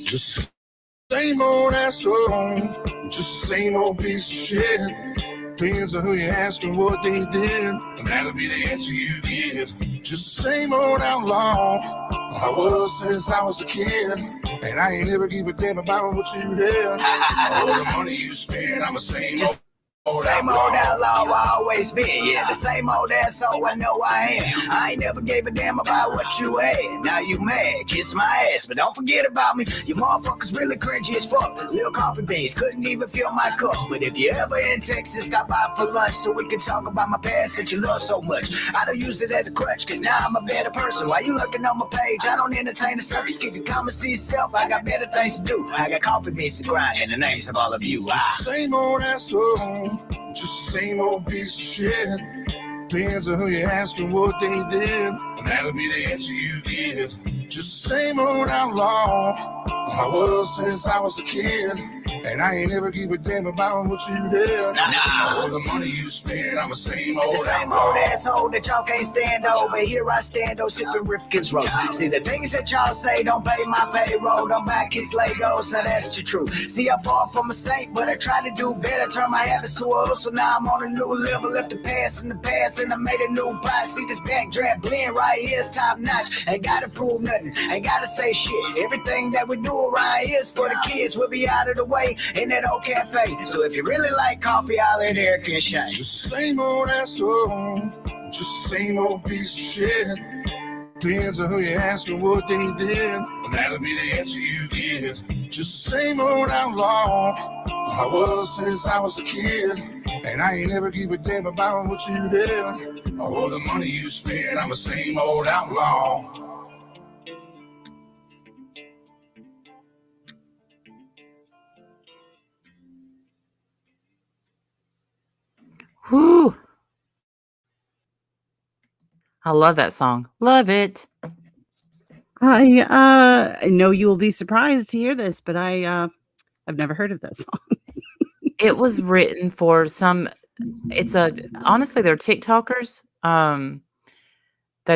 Just same old asshole, just the same old piece of shit. Depends on who you're asking what they did, and that'll be the answer you get. Just the same old outlaw I was since I was a kid, and I ain't ever give a damn about what you had. All the money you spend, I'm the same old. Same old outlaw I always been, yeah. The same old asshole I know I am. I ain't never gave a damn about what you had. Now you mad, kiss my ass, but don't forget about me. You motherfuckers really cringy as fuck. Little coffee beans couldn't even fill my cup. But if you ever in Texas, stop by for lunch so we can talk about my past that you love so much. I don't use it as a crutch, cause now I'm a better person. While you looking on my page, I don't entertain the circus. Keep your comments to yourself, I got better things to do. I got coffee beans to grind in the names of all of you. Just the same old asshole, just the same old piece of shit. Depends on who you're asking what they did, and that'll be the answer you get. Just the same old outlaw I was since I was a kid, and I ain't ever give a damn about what you had. All the money you spend, I'm the same old asshole that y'all can't stand over. Here I stand, sipping Rifkin's Rose. See, the things that y'all say don't pay my payroll, don't buy kids Legos, now that's the truth. See, I'm far from a saint, but I try to do better, turn my habits to a hustle. Now I'm on a new level, left the past in the past, and I made a new pot. See, this backdraft blend right here is top notch. Ain't gotta prove nothing, ain't gotta say shit. Everything that we do around here is for the kids. We'll be out of the way in that old cafe. So if you really like coffee, I'll let Eric and Shane. Just the same old asshole, just the same old piece of shit. Depends on who you're asking what they did, and that'll be the answer you get. Just the same old outlaw I was since I was a kid, and I ain't never give a damn about what you had. All the money you spend, I'm the same old outlaw. Whew. I love that song. Love it. I know you will be surprised to hear this, but I've never heard of this song. It was written for some. Honestly, they're TikTokers. That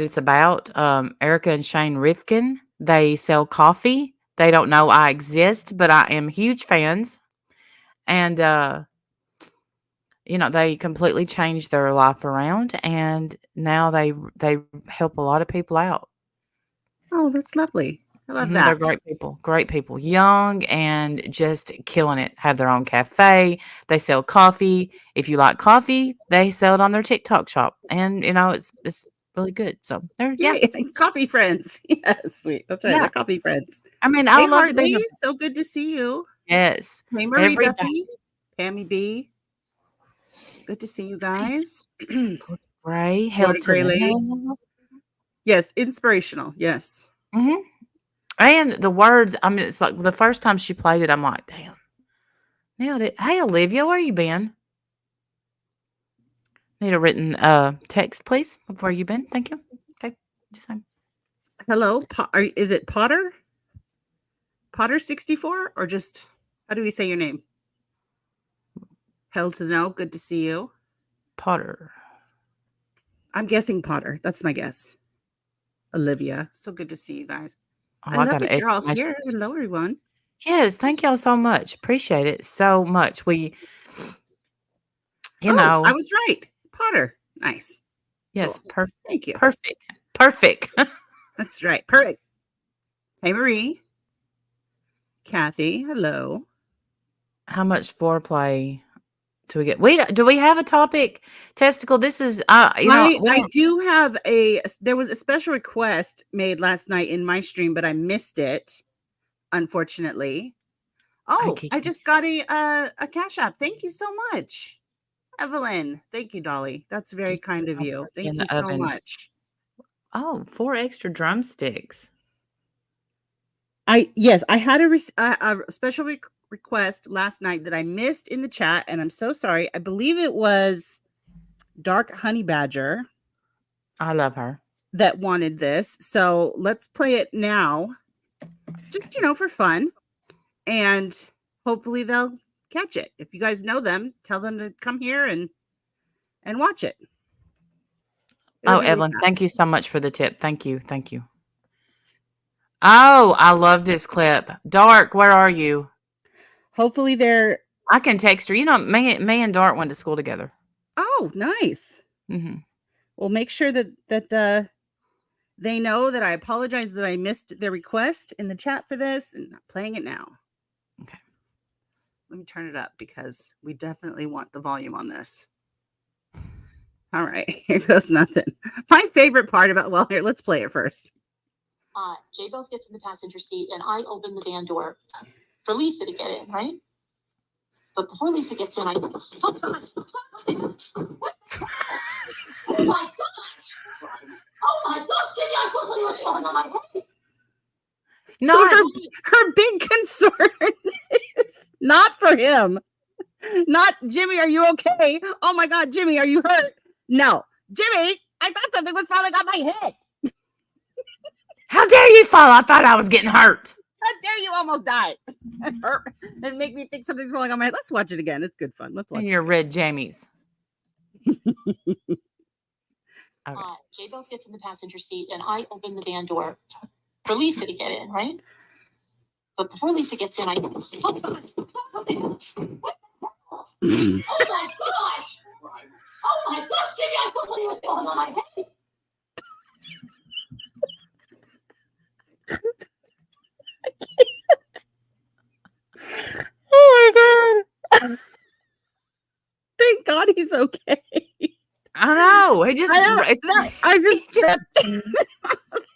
it's about Erica and Shane Rifkin. They sell coffee. They don't know I exist, but I am huge fans. And they completely changed their life around, and now they help a lot of people out. Oh, that's lovely. I love They're that. great people, young and just killing it. Have their own cafe. They sell coffee. If you like coffee, they sell it on their TikTok shop, and it's really good. So Yeah, coffee friends. Yes, sweet. That's right. Yeah. They're coffee friends. I mean, I Hey, would love to Hartley, be. so good to see you. Yes. Hey, Marie Every Duffy, Pammy B. Good to see you guys. Ray, Florida held to Gray the Lake. hand. Yes, inspirational. Yes. Mhm. And the words, I mean, it's like the first time she played it, I'm like, damn, nailed it. Hey, Olivia, where you been? Need a written text, please, of where you been. Thank you. Okay. Just saying. Hello. Is it Potter? Potter 64 or just, how do we say your name? Held to know. Good to see you. Potter. I'm guessing Potter. That's my guess. Olivia. So good to see you guys. Oh, I love got that an you're all exclamation. here. Hello, everyone. Yes, thank y'all so much. Appreciate it so much. I was right. Potter. Nice. Yes, Cool. perfect. Thank you. Perfect. That's right. Perfect. Hey, Marie. Kathy. Hello. How much foreplay do we get? Do we have a topic? Testicle. This is I do have there was a special request made last night in my stream, but I missed it, unfortunately. Oh, I just got a Cash App. Thank you so much, Evelyn. Thank you, Dolly. That's very kind of you. Thank you so much. Oh, 4 extra drumsticks. I had a special request last night that I missed in the chat, and I'm so sorry. I believe it was Dark Honey Badger. I love her. That wanted this. So let's play it now. Just, for fun. And hopefully they'll catch it. If you guys know them, tell them to come here and watch it. Oh, be really Evelyn, fast. thank you so much for the tip. Thank you. Thank you. Oh, I love this clip. Dark, where are you? Hopefully they're. I can text her. You know, me and Dark went to school together. Oh, nice. Mm-hmm. Well, make sure that they know that I apologize that I missed their request in the chat for this and not playing it now. Okay. Let me turn it up because we definitely want the volume on this. All right, here goes nothing. My favorite part about, well, here, let's play it first. Jay Bells gets in the passenger seat and I open the van door for Lisa to get in, right? But before Lisa gets in, I oh my gosh! Oh my gosh, Jimmy, I thought something was falling on my head. No, so her big concern is not for him. Not, Jimmy, are you okay? Oh my God, Jimmy, are you hurt? No. Jimmy, I thought something was falling on my head. How dare you fall? I thought I was getting hurt. How dare you almost die? And make me think something's falling on my head. Let's watch it again. It's good fun. Let's watch and it. your red jammies. Okay. Jay Bells gets in the passenger seat and I open the van door for Lisa to get in, right? But before Lisa gets in, I oh my gosh! Oh my gosh, Jimmy, I thought something was falling on my head. Oh my God. Thank God he's okay. I know. He just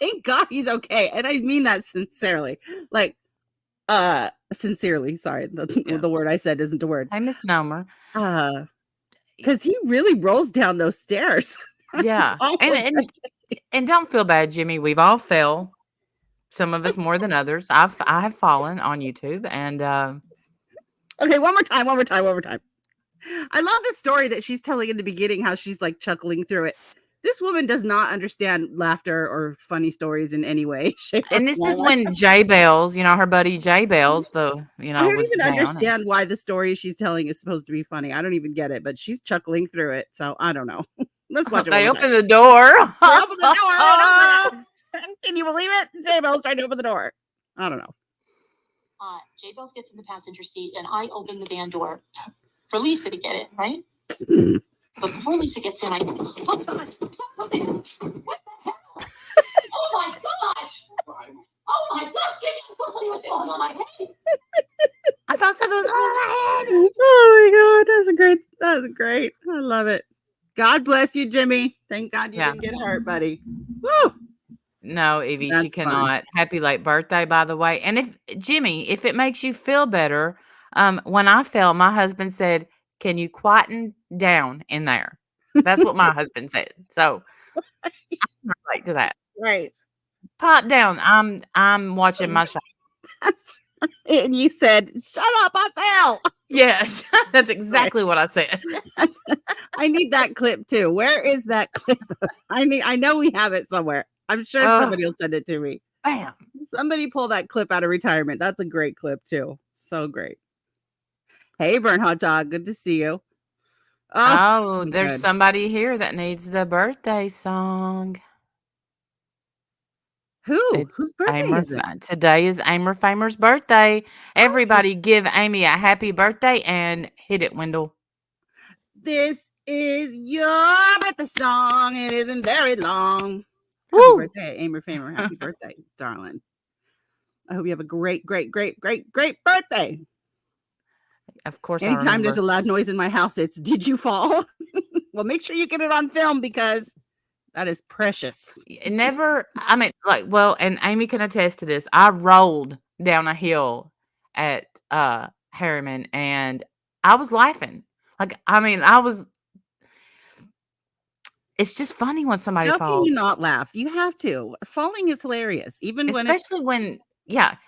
thank God he's okay. And I mean that sincerely. Like, sincerely. Sorry. The word I said isn't a word. I misnomer. Because he really rolls down those stairs. Yeah. and don't feel bad, Jimmy. We've all fell. Some of us more than others. I have fallen on YouTube. And okay, one more time. I love the story that she's telling in the beginning, how she's like chuckling through it. This woman does not understand laughter or funny stories in any way. And this is when Jay Bells, her buddy Jay Bells, I don't even understand why the story she's telling is supposed to be funny. I don't even get it, but she's chuckling through it. So I don't know. Let's watch it. They open the door. They open the door. Can you believe it? Jay Bells trying to open the door. I don't know. Jay Bells gets in the passenger seat and I open the van door for Lisa to get in, right? But before Lisa gets in, I oh my gosh! What the hell? Oh my gosh! Oh my gosh, Jimmy, I thought something was falling on my head. I thought something was falling on my head. Oh my God, that's great. I love it. God bless you, Jimmy. Thank God you didn't get hurt, buddy. Woo! No, Evie, she cannot. Happy late birthday, by the way. And if it makes you feel better, when I fell, my husband said, "Can you quieten down in there?" That's what my husband said. So I can relate to that. Right. Pop down. I'm watching my show. That's right. And you said, "Shut up, I fell." Yes, that's exactly what I said. I need that clip too. Where is that clip? I know we have it somewhere. I'm sure somebody will send it to me. Bam. Somebody pull that clip out of retirement. That's a great clip too. So great. Hey, Burn Hot Dog. Good to see you. Oh, so there's somebody here that needs the birthday song. Who? Whose birthday is it? Today is Amer Famer's birthday. Everybody give Amy a happy birthday and hit it, Wendell. This is your birthday song. It isn't very long. Woo! Happy birthday, Amer Famer. Happy birthday, darling. I hope you have a great birthday. Of course. Anytime there's a loud noise in my house, it's "Did you fall?" Well, make sure you get it on film because that is precious. Never. I mean, and Amy can attest to this. I rolled down a hill at Harriman, and I was laughing. It's just funny when somebody falls. How can you not laugh? You have to. Falling is hilarious, especially when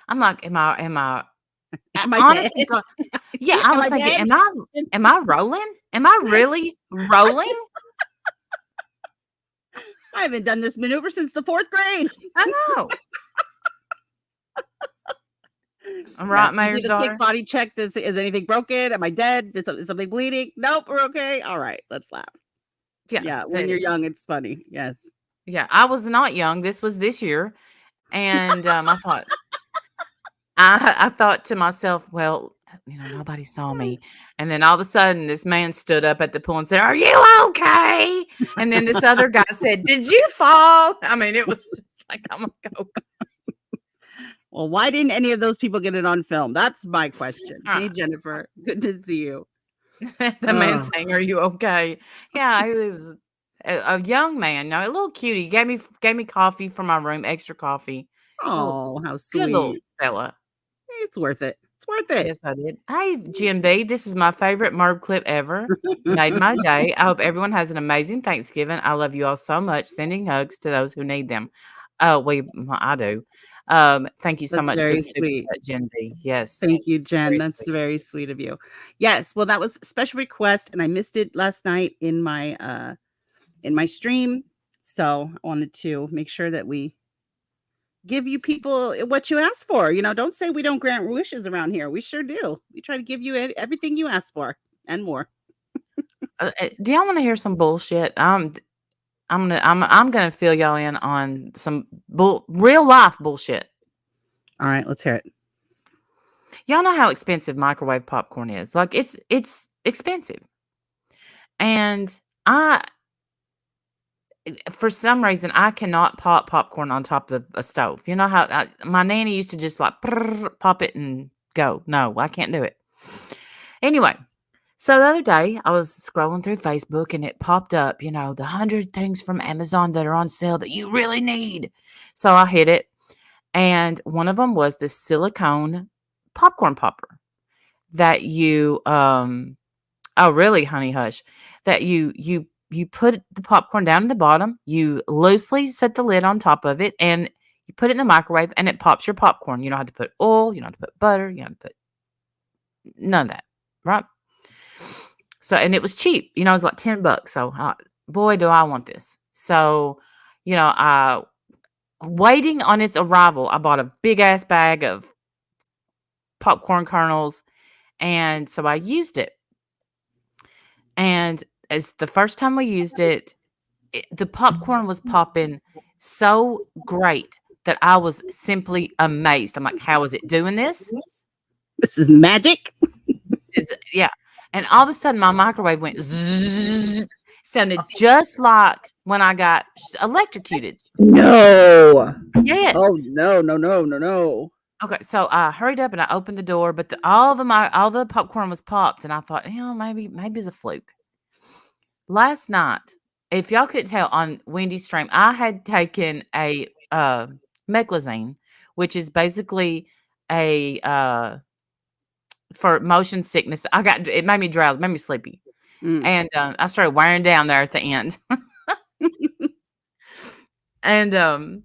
I'm like, am I honestly, yeah, I was thinking, am I rolling? Am I really rolling? I haven't done this maneuver since the 4th grade. I know. I'm right, Mayor's daughter. Quick body check. Is anything broken? Am I dead? Is something bleeding? Nope, we're okay. All right, let's laugh. Yeah, when you're young, it's funny. Yes. Yeah, I was not young. This was this year, and I thought to myself, well, nobody saw me, and then all of a sudden, this man stood up at the pool and said, "Are you okay?" And then this other guy said, "Did you fall?" I mean, it was just like, "I'm gonna go." Well, why didn't any of those people get it on film? That's my question. Hey, Jennifer, good to see you. The man saying, "Are you okay?" Yeah, it was a young man, a little cutie. Gave me coffee for my room, extra coffee. Oh, how sweet. Good little fella. It's worth it. It's worth it. Yes, I did. Hey, GMB, this is my favorite Merv clip ever. Made my day. I hope everyone has an amazing Thanksgiving. I love you all so much. Sending hugs to those who need them. Oh, I do. Thank you so That's much very for the sweet. Jen B. Yes. Thank you, Jen. That's very sweet of you. Yes. Well, that was a special request, and I missed it last night in my stream. So I wanted to make sure that we give you people what you ask for. Don't say we don't grant wishes around here. We sure do. We try to give you everything you ask for and more. Do y'all want to hear some bullshit? I'm gonna fill y'all in on some real life bullshit. All right, let's hear it. Y'all know how expensive microwave popcorn is. Like it's expensive, and for some reason I cannot pop popcorn on top of a stove. You know how my nanny used to just like pop it and go. No, I can't do it. Anyway. So the other day, I was scrolling through Facebook and it popped up, the 100 things from Amazon that are on sale that you really need. So I hit it. And one of them was this silicone popcorn popper that you, really, honey hush, that you put the popcorn down at the bottom, you loosely set the lid on top of it, and you put it in the microwave and it pops your popcorn. You don't have to put oil, you don't have to put butter, you don't have to put none of that, right? So, and it was cheap, it was like $10. So, boy, do I want this. So, waiting on its arrival, I bought a big ass bag of popcorn kernels. And so I used it. And as the first time we used it, the popcorn was popping so great that I was simply amazed. I'm like, how is it doing this? This is magic. Yeah. And all of a sudden, my microwave went zzz, sounded just like when I got electrocuted. No. Yes. Oh no. Okay, so I hurried up and I opened the door, but all the popcorn was popped, and I thought, maybe it's a fluke. Last night, if y'all couldn't tell on Wendy's stream, I had taken a Meclizine, which is basically a for motion sickness. It made me drowsy, made me sleepy. And I started wearing down there at the end. And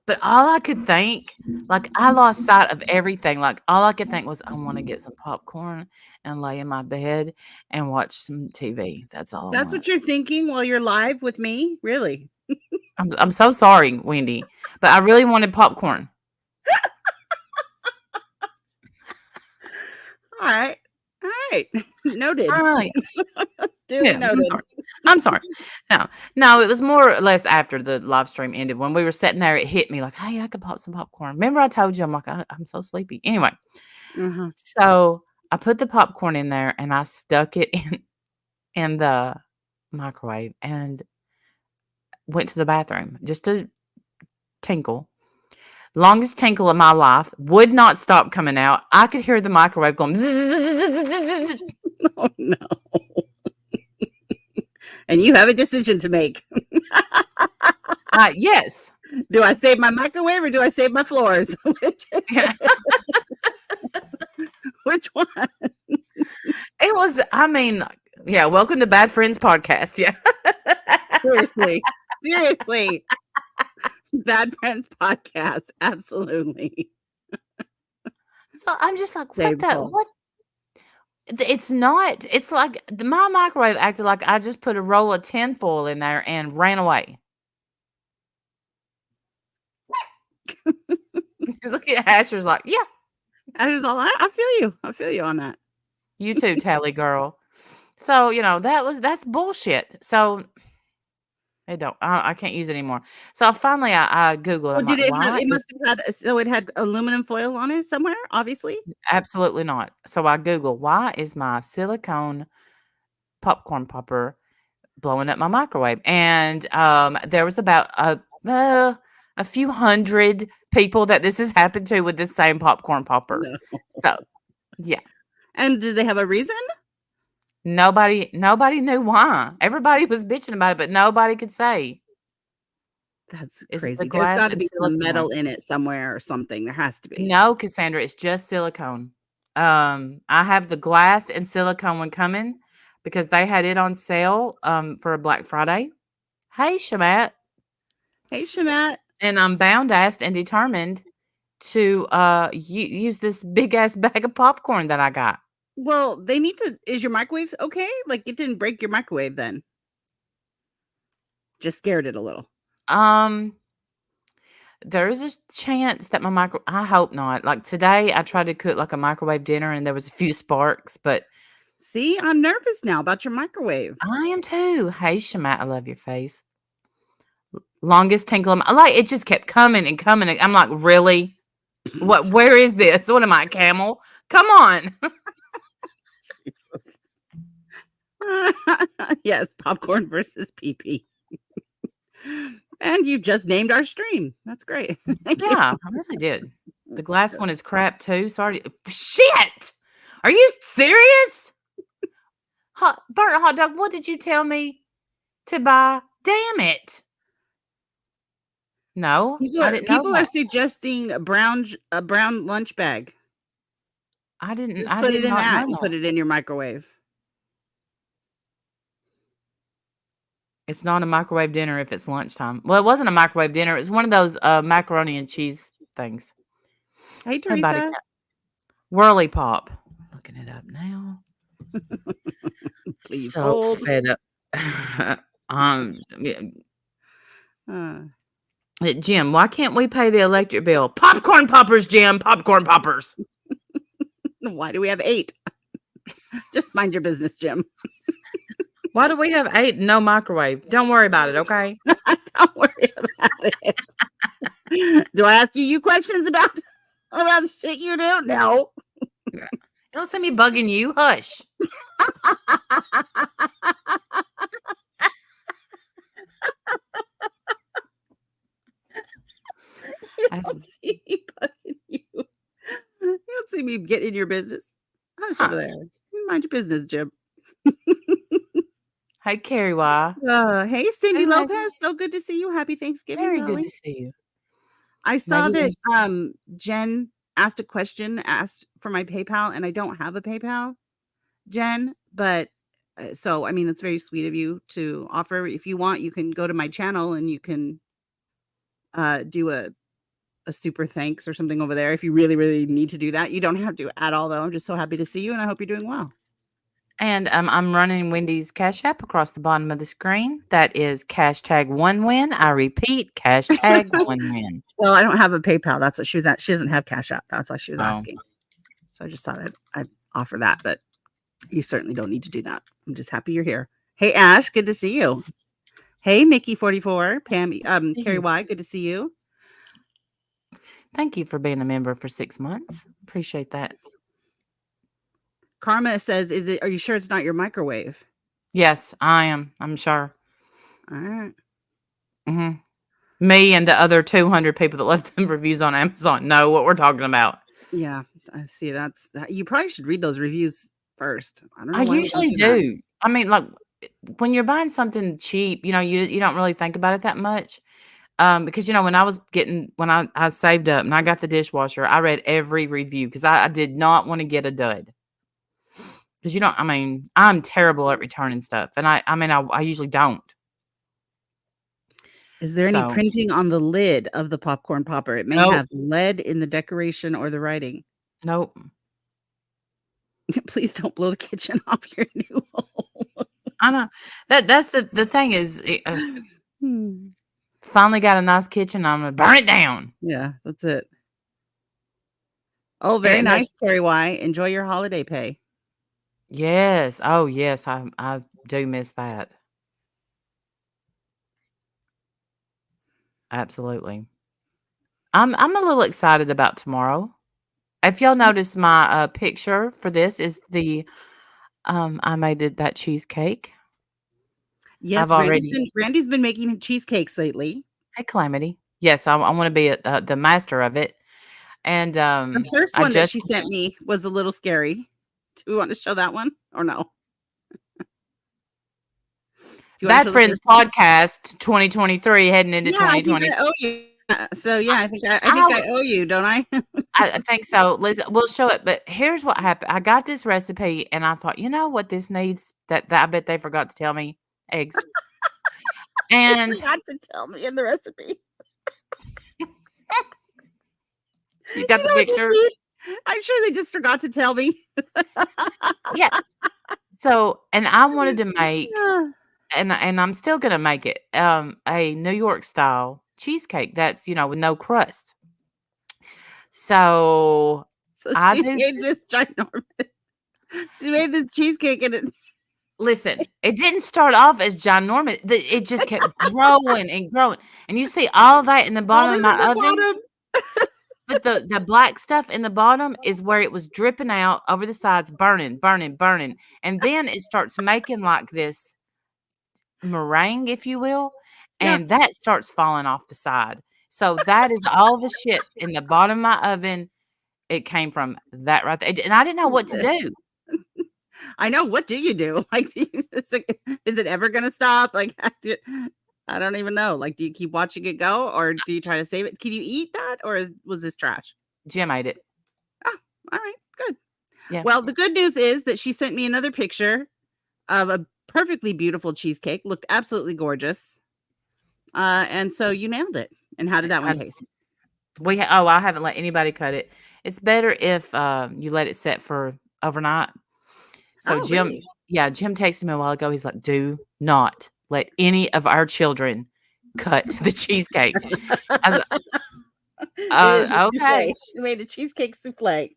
but all I could think, like I lost sight of everything. Like all I could think was, I want to get some popcorn and lay in my bed and watch some TV. That's all. That's what you're thinking while you're live with me? Really? I'm so sorry, Wendy, but I really wanted popcorn. All right. Noted. All right. Noted. I'm sorry. No, it was more or less after the live stream ended. When we were sitting there, it hit me like, hey, I could pop some popcorn. Remember I told you, I'm like, I'm so sleepy. Anyway, so I put the popcorn in there and I stuck it in the microwave and went to the bathroom just to tinkle. Longest tinkle of my life, would not stop coming out. I could hear the microwave going zzz. Oh no. And you have a decision to make. Yes. Do I save my microwave or do I save my floors? Which one? It was, welcome to Bad Friends Podcast. Yeah. Seriously. Bad Friends Podcast. Absolutely. So I'm just like, what? It's not. It's like my microwave acted like I just put a roll of tinfoil in there and ran away. Look at Asher's like, yeah. Asher's all, I feel you. I feel you on that. You too, Tally girl. So, that's bullshit. So I can't use it anymore. So finally I Googled, Oh, I'm like, why it is must have had, so it had aluminum foil on it somewhere, obviously? absolutely not. So I Googled, why is my silicone popcorn popper blowing up my microwave? And there was about a few hundred people that this has happened to with this same popcorn popper. No. So yeah. And did they have a reason? Nobody knew why. Everybody was bitching about it, but nobody could say. That's Is it the crazy. There's glass got to and be some metal silicone? in it somewhere or something. There has to be. No, Cassandra, it's just silicone. I have the glass and silicone one coming because they had it on sale for a Black Friday. Hey, Shamat. Hey, Shamat. And I'm bound, asked, and determined to use this big ass bag of popcorn that I got. Well, they need to. Is your microwave okay? Like, it didn't break your microwave then? Just scared it a little. There is a chance that I hope not. Like today, I tried to cook like a microwave dinner and there was a few sparks, but see, I'm nervous now about your microwave. I am too. Hey, Shamat, I love your face. Longest tinkle. Like it just kept coming and coming. I'm like, really? What? Where is this? What am I, a camel? Come on. Jesus. Yes, popcorn versus PP. And you just named our stream. That's great. Yeah, I really did. The glass one is crap too. Sorry. Shit. Are you serious? Burnt hot dog, what did you tell me to buy? Damn it. No, I didn't know People are that. suggesting a brown lunch bag. I didn't. Just I put did it in not that know and that. put it in your microwave. It's not a microwave dinner if it's lunchtime. Well, it wasn't a microwave dinner. It was one of those macaroni and cheese things. Hey, Hey, Teresa. buddy. Whirly Pop. Looking it up now. Please So hold. fed up. Jim, why can't we pay the electric bill? Popcorn poppers, Jim. Popcorn poppers. Why do we have 8? Just mind your business, Jim. Why do we have 8 and no microwave? Don't worry about it, okay? Don't worry about it. Do I ask you questions about the shit you do? No. You don't see me bugging you. Hush. You don't see me bugging you. You don't see me getting in your business. Hush over there. Mind your business, Jim. Hey, Carrie Y. Hey, Cindy Hey, Lopez. Maggie. So good to see you. Happy Thanksgiving. Very Lily. good to see you. I saw Maggie, that Jen asked a question, asked for my PayPal, and I don't have a PayPal, Jen, but so I mean it's very sweet of you to offer. If you want, you can go to my channel and you can do a super thanks or something over there if you really, really need to do that. You don't have to at all, though. I'm just so happy to see you, and I hope you're doing well. And I'm running Wendy's Cash App across the bottom of the screen. That is #1win. I repeat, #1win. Well, I don't have a PayPal. That's what she was at. She doesn't have Cash App. That's why she was asking. So I just thought I'd offer that, but you certainly don't need to do that. I'm just happy you're here. Hey, Ash, good to see you. Hey, Mickey44, Pam, Carrie Y, good to see you. Thank you for being a member for 6 months. Appreciate that. Karma says, are you sure it's not your microwave? Yes, I am. I'm sure. All right. Mm-hmm. Me and the other 200 people that left them reviews on Amazon know what we're talking about. Yeah, I see. That's that. You probably should read those reviews first. I don't know. I usually do. I mean, like when you're buying something cheap, you don't really think about it that much. Because when I saved up and I got the dishwasher, I read every review because I did not want to get a dud. Because I'm terrible at returning stuff, and I usually don't. Is there any printing on the lid of the popcorn popper? It may have lead in the decoration or the writing. Nope. Please don't blow the kitchen off your new home. I know that's the thing is. Finally got a nice kitchen. I'm gonna burn it down. Yeah, that's it. Oh, very nice, Terry Y. Enjoy your holiday pay. Yes. Oh, yes. I do miss that. Absolutely. I'm a little excited about tomorrow. If y'all notice my picture for this is the I made that cheesecake. I've Yes, already Brandy's been making cheesecakes lately. Hey, Calamity. Yes, I want to be the master of it. And The first I one that just she sent me was a little scary. Do we want to show that one or no? Do you want to Bad show the Friends first one? podcast 2023 heading into Yeah, I think 2020. I owe you. So I, yeah, I think I I think I owe you, don't I? I think so. We'll show it. But here's what happened. I got this recipe and I thought, you know what this needs? That I bet they forgot to tell me eggs. They And forgot to tell me in the recipe. you You got the know what this picture. means? I'm sure they just forgot to tell me. Yeah. So, and I wanted to make, Yeah. and I'm still gonna make it, a New York style cheesecake that's, with no crust. So So I she do made this ginormous. She made this cheesecake and it listen, it didn't start off as ginormous. It just kept growing and growing. And you see all that in the all bottom of this at my the oven. bottom. But the black stuff in the bottom is where it was dripping out over the sides, burning, burning, burning. And then it starts making like this meringue, if you will, Yeah. and that starts falling off the side. So that is all the shit in the bottom of my oven. It came from that right there. And I didn't know what to do. I know. What do you do? Like, is it ever going to stop? Like, I don't even know. Like, do you keep watching it go or do you try to save it? Can you eat that or was this trash? Jim ate it. Oh, all right. Good. Yeah. Well, the good news is that she sent me another picture of a perfectly beautiful cheesecake. Looked absolutely gorgeous. And so you nailed it. And how did that one taste? I haven't let anybody cut it. It's better if you let it set for overnight. So Jim, really? Jim texted me a while ago. He's like, "Do not let any of our children cut the cheesecake." I was like, okay. She made a cheesecake souffle.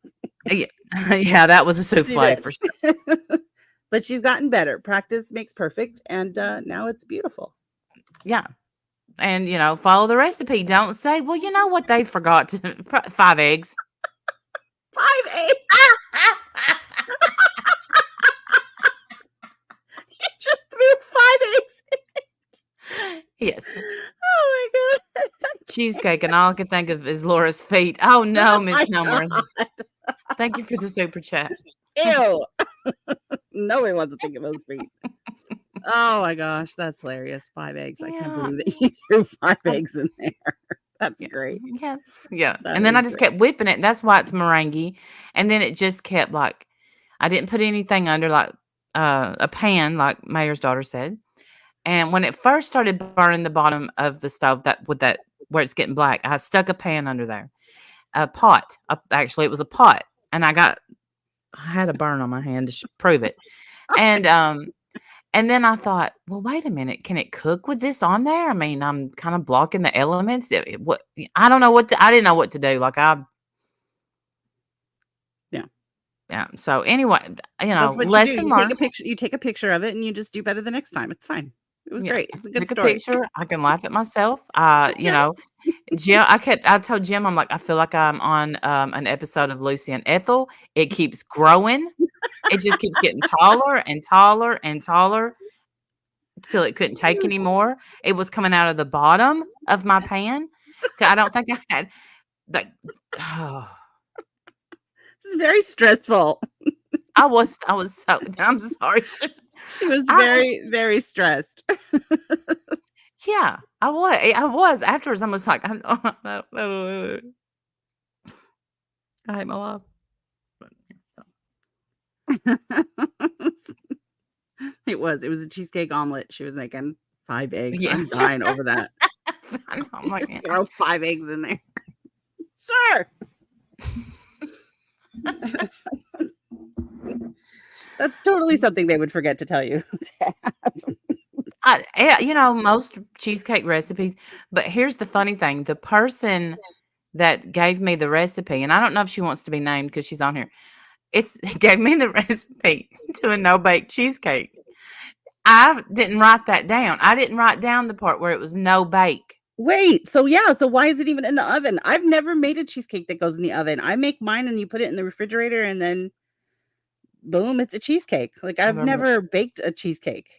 Yeah, that was a souffle for sure. But she's gotten better. Practice makes perfect, and now it's beautiful. Yeah. And, follow the recipe. Don't say, well, you know what they forgot to 5 eggs. 5 eggs. You just threw 5 eggs in it. Yes. Oh my God. Cheesecake, and all I can think of is Laura's feet. Oh no, Miss Milmer. Thank you for the super chat. Ew. Nobody wants to think of those feet. Oh my gosh, that's hilarious. 5 eggs. I can't believe that you threw 5 eggs in there. That's great. Yeah. And then I just kept whipping it. And that's why it's meringue. And then it just kept like, I didn't put anything under like a pan, like Mayor's daughter said. And when it first started burning the bottom of the stove, where it's getting black, I stuck a pan under there, a pot. Actually, it was a pot, and I had a burn on my hand to prove it. And then I thought, well, wait a minute, can it cook with this on there? I mean, I'm kind of blocking the elements. I don't know I didn't know what to do. Yeah. So anyway, that's what lesson learned. You take a picture of it and you just do better the next time. It's fine. It was great. It's a good Take story. a picture. I can laugh at myself. Jim, I told Jim, I'm like, I feel like I'm on an episode of Lucy and Ethel. It keeps growing. It just keeps getting taller and taller and taller till it couldn't take anymore. It was coming out of the bottom of my pan. I don't think I had like. Oh. This is very stressful. I'm sorry. She was very, very stressed. Yeah, I was. Afterwards, I was like, I hate my life. It was a cheesecake omelet she was making. 5 eggs. Yeah. I'm dying over that. I'm like, throw 5 eggs in there. Sure. That's totally something they would forget to tell you. Most cheesecake recipes. But here's the funny thing: the person that gave me the recipe, and I don't know if she wants to be named because she's on here. it gave me the recipe to a no-bake cheesecake. I didn't write that down. I didn't write down the part where it was no bake. Wait, so why is it even in the oven? I've never made a cheesecake that goes in the oven. I make mine and you put it in the refrigerator and then boom, it's a cheesecake. Like I've never baked a cheesecake.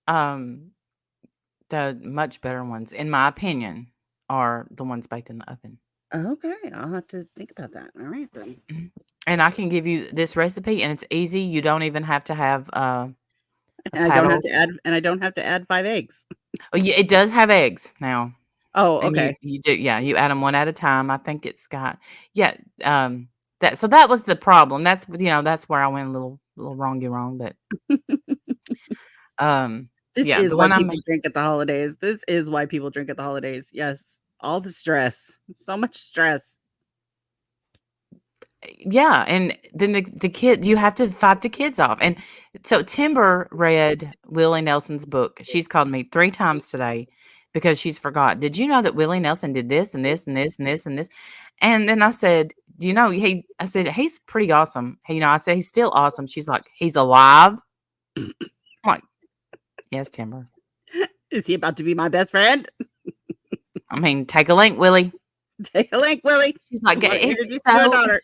The much better ones, in my opinion, are the ones baked in the oven. Okay, I'll have to think about that. All right then. And I can give you this recipe, and it's easy. You don't even have to have and I don't have to add 5 eggs. Oh, yeah, it does have eggs now. Oh, okay. You do, yeah. You add them one at a time. I think it's got, yeah. That was the problem. That's where I went a little wrong, but this yeah, is why people drink at the holidays. This is why people drink at the holidays. Yes, all the stress, so much stress. Yeah, and then the kid, you have to fight the kids off. And so Timber read Willie Nelson's book. She's called me 3 times today because she's forgot. Did you know that Willie Nelson did this and this and this and this and this? And then I said, do you know, I said, he's pretty awesome. I said, he's still awesome. She's like, he's alive. I'm like, yes, Timber. Is he about to be my best friend? I mean, take a link, Willie. Take a link, Willie. She's like, it's so...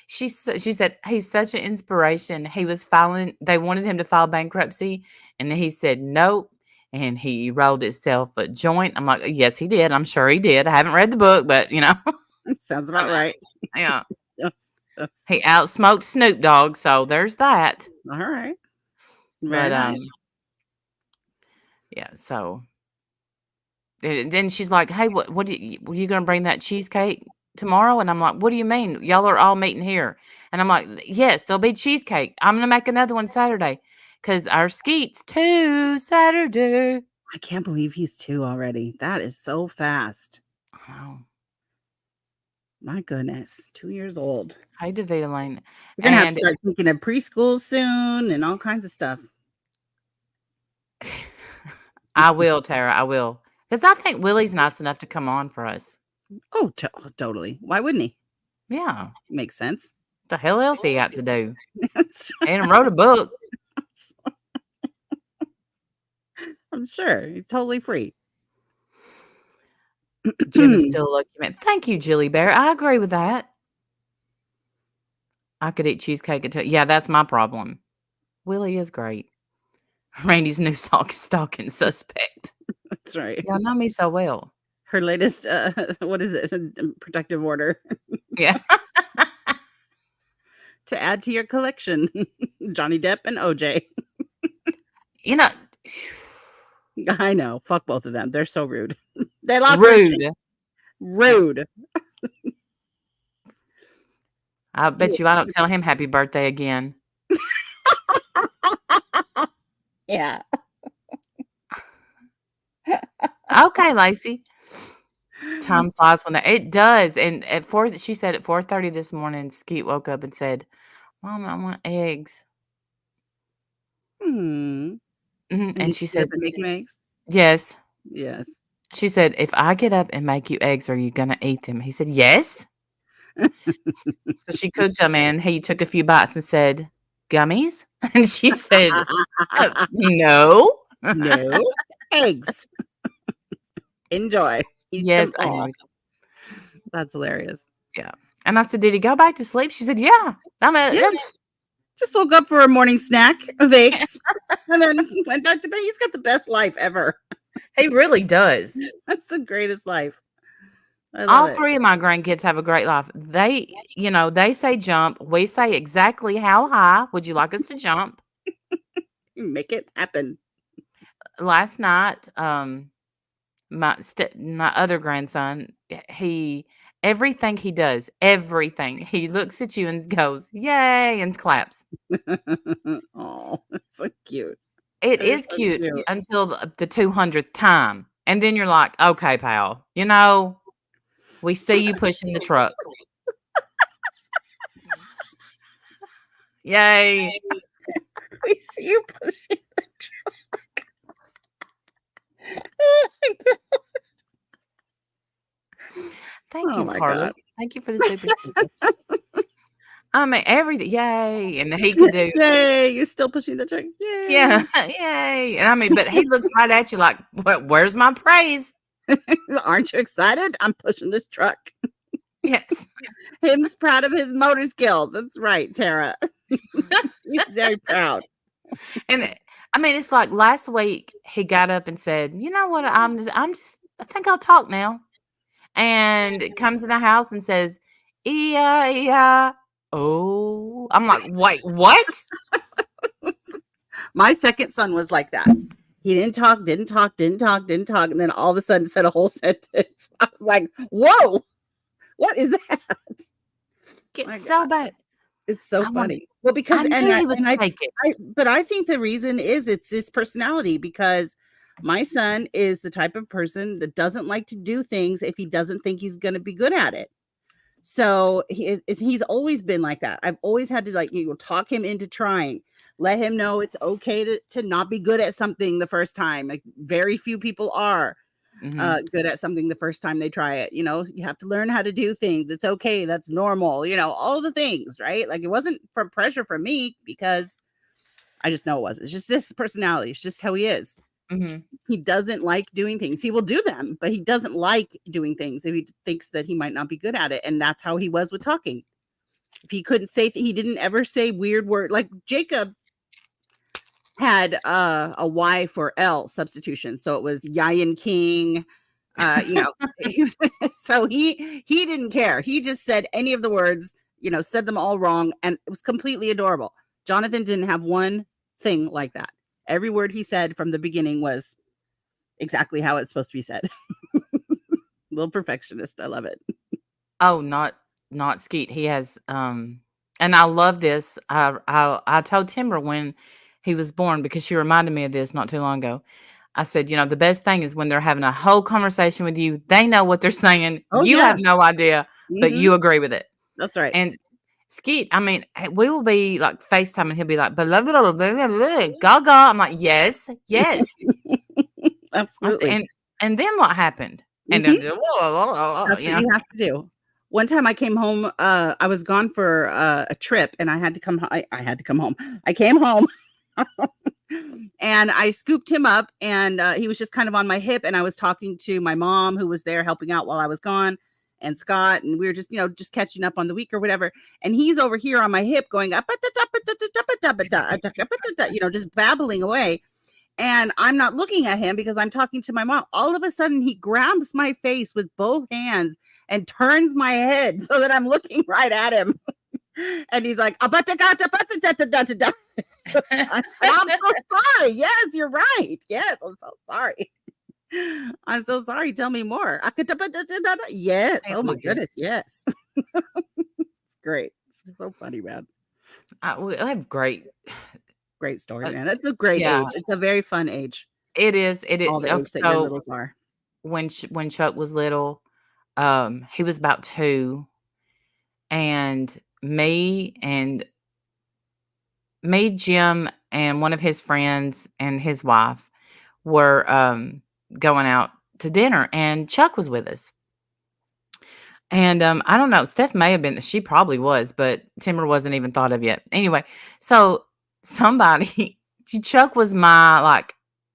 She said, he's such an inspiration. They wanted him to file bankruptcy. And he said, nope. And he rolled himself a joint. I'm like, yes, he did. I'm sure he did. I haven't read the book, but Sounds about right. Yeah. Yes. He outsmoked Snoop Dogg. So there's that. All right. Very nice. Yeah. So then she's like, hey, were you going to bring that cheesecake tomorrow? And I'm like, what do you mean? Y'all are all meeting here. And I'm like, yes, there'll be cheesecake. I'm going to make another one Saturday because our Skeet's 2 Saturday. I can't believe he's 2 already. That is so fast. Wow. My goodness. 2 years old. Hi, DeVita Lane. We're going to have to start thinking of preschool soon and all kinds of stuff. I will, Tara. I will. Because I think Willie's nice enough to come on for us. Oh, totally. Why wouldn't he? Yeah. Makes sense. What the hell else he got to do? And wrote a book. I'm sure. He's totally free. Jim is still a lucky man. Thank you, Jilly Bear. I agree with that. I could eat cheesecake until... Yeah, that's my problem. Willie is great. Randy's new stalking suspect. That's right. Y'all know me so well. Her latest, what is it? Protective order. Yeah. To add to your collection, Johnny Depp and OJ. I know. Fuck both of them. They're so rude. They lost rude. I bet you I don't tell him happy birthday again. Yeah. Okay, Lacey. Time flies when it does. And she said at 4:30 this morning, Skeet woke up and said, Mom, I want eggs. Mm-hmm. And she said, make you eggs? Yes. Yes. She said, if I get up and make you eggs, are you going to eat them? He said, yes. So she cooked them and he took a few bites and said, gummies? And she said, no. No. Eggs. Enjoy. Yes. That's hilarious. Yeah. And I said, did he go back to sleep? She said, yeah. Just woke up for a morning snack of eggs and then went back to bed. He's got the best life ever. He really does. That's the greatest life. All 3 of my grandkids have a great life. They say jump. We say exactly how high would you like us to jump? Make it happen. Last night, my other grandson, everything he does, he looks at you and goes, yay, and claps. Oh, that's so cute. It is so cute until the 200th time. And then you're like, okay, pal, we see you pushing the truck. Yay. We see you pushing the truck. Thank you, Carlos. God. Thank you for the super. I mean, everything. Yay. And he could do, Yay, you're still pushing the truck. Yay. yeah, yay. And I mean, but he looks right at you like, where's my praise? Aren't you excited? I'm pushing this truck. Yes. Him's proud of his motor skills. That's right, Tara. He's very proud. And I mean, it's like last week he got up and said, you know what? I think I'll talk now. And comes in the house and says, yeah. Oh, I'm like, wait, what? My second son was like that. He didn't talk. And then all of a sudden said a whole sentence. I was like, whoa, what is that? It's so bad. It's so funny. Well, because but I think the reason is it's his personality, because my son is the type of person that doesn't like to do things if he doesn't think he's going to be good at it. So he's always been like that. I've always had to talk him into trying, let him know it's okay to not be good at something the first time. Like very few people are good at something the first time they try it. You know, you have to learn how to do things. It's okay. That's normal. You know, all the things, right? Like it wasn't from pressure from me, because I just know it was. It's just his personality. It's just how he is. He doesn't like doing things. He will do them, but he doesn't like doing things if he thinks that he might not be good at it. And that's how he was with talking. If he couldn't say, he didn't ever say weird word. Like Jacob had a Y for L substitution, so it was Yayan King. So he didn't care. He just said any of the words, said them all wrong, and it was completely adorable. Jonathan didn't have one thing like that. Every word he said from the beginning was exactly how it's supposed to be said. Little perfectionist. I love it. Oh, not Skeet. He has and I love this. I told Timber when he was born, because she reminded me of this not too long ago. I said, the best thing is when they're having a whole conversation with you, they know what they're saying. You have no idea, but you agree with it. That's right. And Skeet, I mean, we will be like FaceTime and he'll be like, blah, blah, blah, blah, blah, blah, gaga. I'm like, yes. Absolutely. And then what happened? And then, that's what you have to do. One time I came home, I was gone for a trip, and I had to come home. I came home and I scooped him up, and he was just kind of on my hip, and I was talking to my mom, who was there helping out while I was gone, and Scott, and we were just, just catching up on the week or whatever. And he's over here on my hip going up, just babbling away. And I'm not looking at him because I'm talking to my mom. All of a sudden, he grabs my face with both hands and turns my head so that I'm looking right at him. And he's like, I'm so sorry. Yes, you're right. Yes, I'm so sorry. I'm so sorry. Tell me more. Yes. Oh my goodness. Yes. It's great. It's so funny, man. We have great story, man. It's a great age. It's a very fun age. It is. All the age that your littles are. When Chuck was little, he was about 2, and me, Jim, and one of his friends and his wife were going out to dinner, and Chuck was with us. And I don't know, Steph may have been, she probably was, but Timber wasn't even thought of yet. Anyway, so Chuck was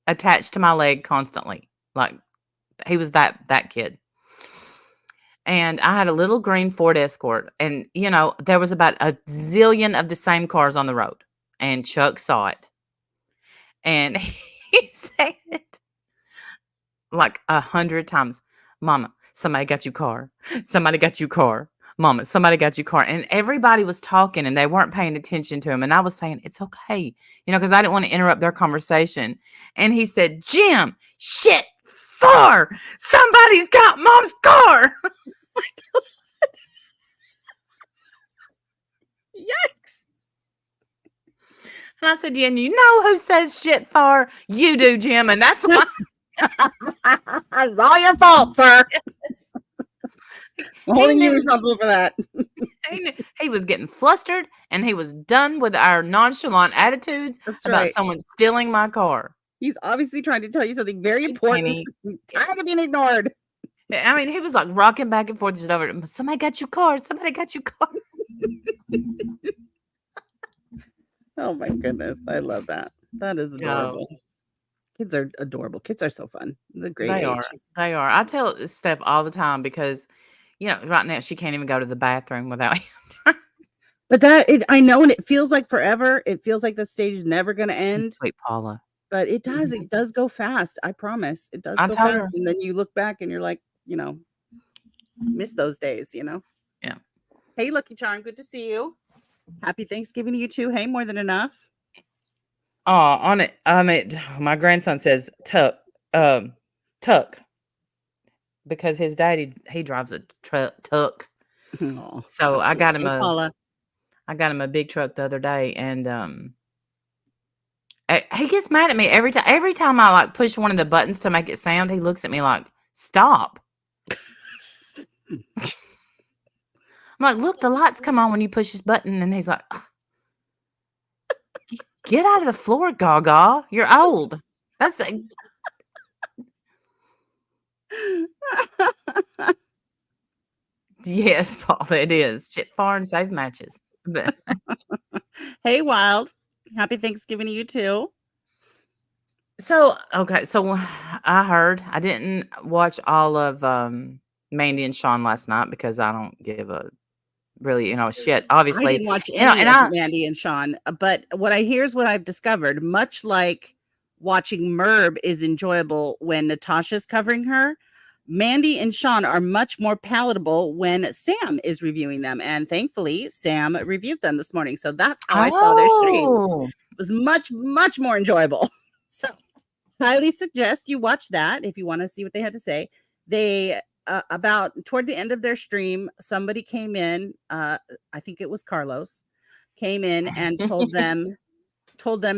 attached to my leg constantly. Like he was that kid. And I had a little green Ford Escort, and there was about a zillion of the same cars on the road, and Chuck saw it, and he said like 100 times, "Mama, somebody got you car. Somebody got you car. Mama, somebody got you car." And everybody was talking and they weren't paying attention to him. And I was saying, it's okay, because I didn't want to interrupt their conversation. And he said, "Jim, shit, Thor, somebody's got Mom's car." Yikes. And I said, "Yeah, and you know who says shit, Thor? You do, Jim. And that's why." It's all your fault, sir. I'm holding you responsible for that. He was getting flustered, and he was done with our nonchalant attitudes about someone stealing my car. He's obviously trying to tell you something very important. He's tired of being ignored. I mean, he was like rocking back and forth just over. "Somebody got your car. Somebody got your car." Oh my goodness. I love that. That is adorable. Oh, Kids are adorable. Kids are so fun. It's a great they age. are. They are. I tell Steph all the time because, right now she can't even go to the bathroom without him. But I know, and it feels like forever. It feels like the stage is never going to end. Sweet Paula. But it does. It does go fast. I promise. It does I go told her. fast. And then you look back and you're like, miss those days, Yeah. Hey, Lucky Charm. Good to see you. Happy Thanksgiving to you too. Hey, more than enough. Oh, on it. My grandson says tuck, because his daddy, he drives a tuck. Oh, So I got him Paula. I got him a big truck the other day, and he gets mad at me every time. Every time I like push one of the buttons to make it sound, he looks at me like, "Stop." I'm like, "Look, the lights come on when you push this button," and he's like, "Get out of the floor, Gaga. You're old." That's yes, Paul. It is chip far and save matches. But hey, Wild. Happy Thanksgiving to you too. So I heard I didn't watch all of Mandy and Sean last night because I don't give a really shit. Obviously, I didn't watch any of Mandy and Sean, but here's what I've discovered. Much like watching Merb is enjoyable when Natasha's covering her, Mandy and Sean are much more palatable when Sam is reviewing them. And thankfully, Sam reviewed them this morning. So that's how I saw their stream. It was much, much more enjoyable. So highly suggest you watch that if you want to see what they had to say. They about toward the end of their stream, somebody came in. I think it was Carlos, came in and told them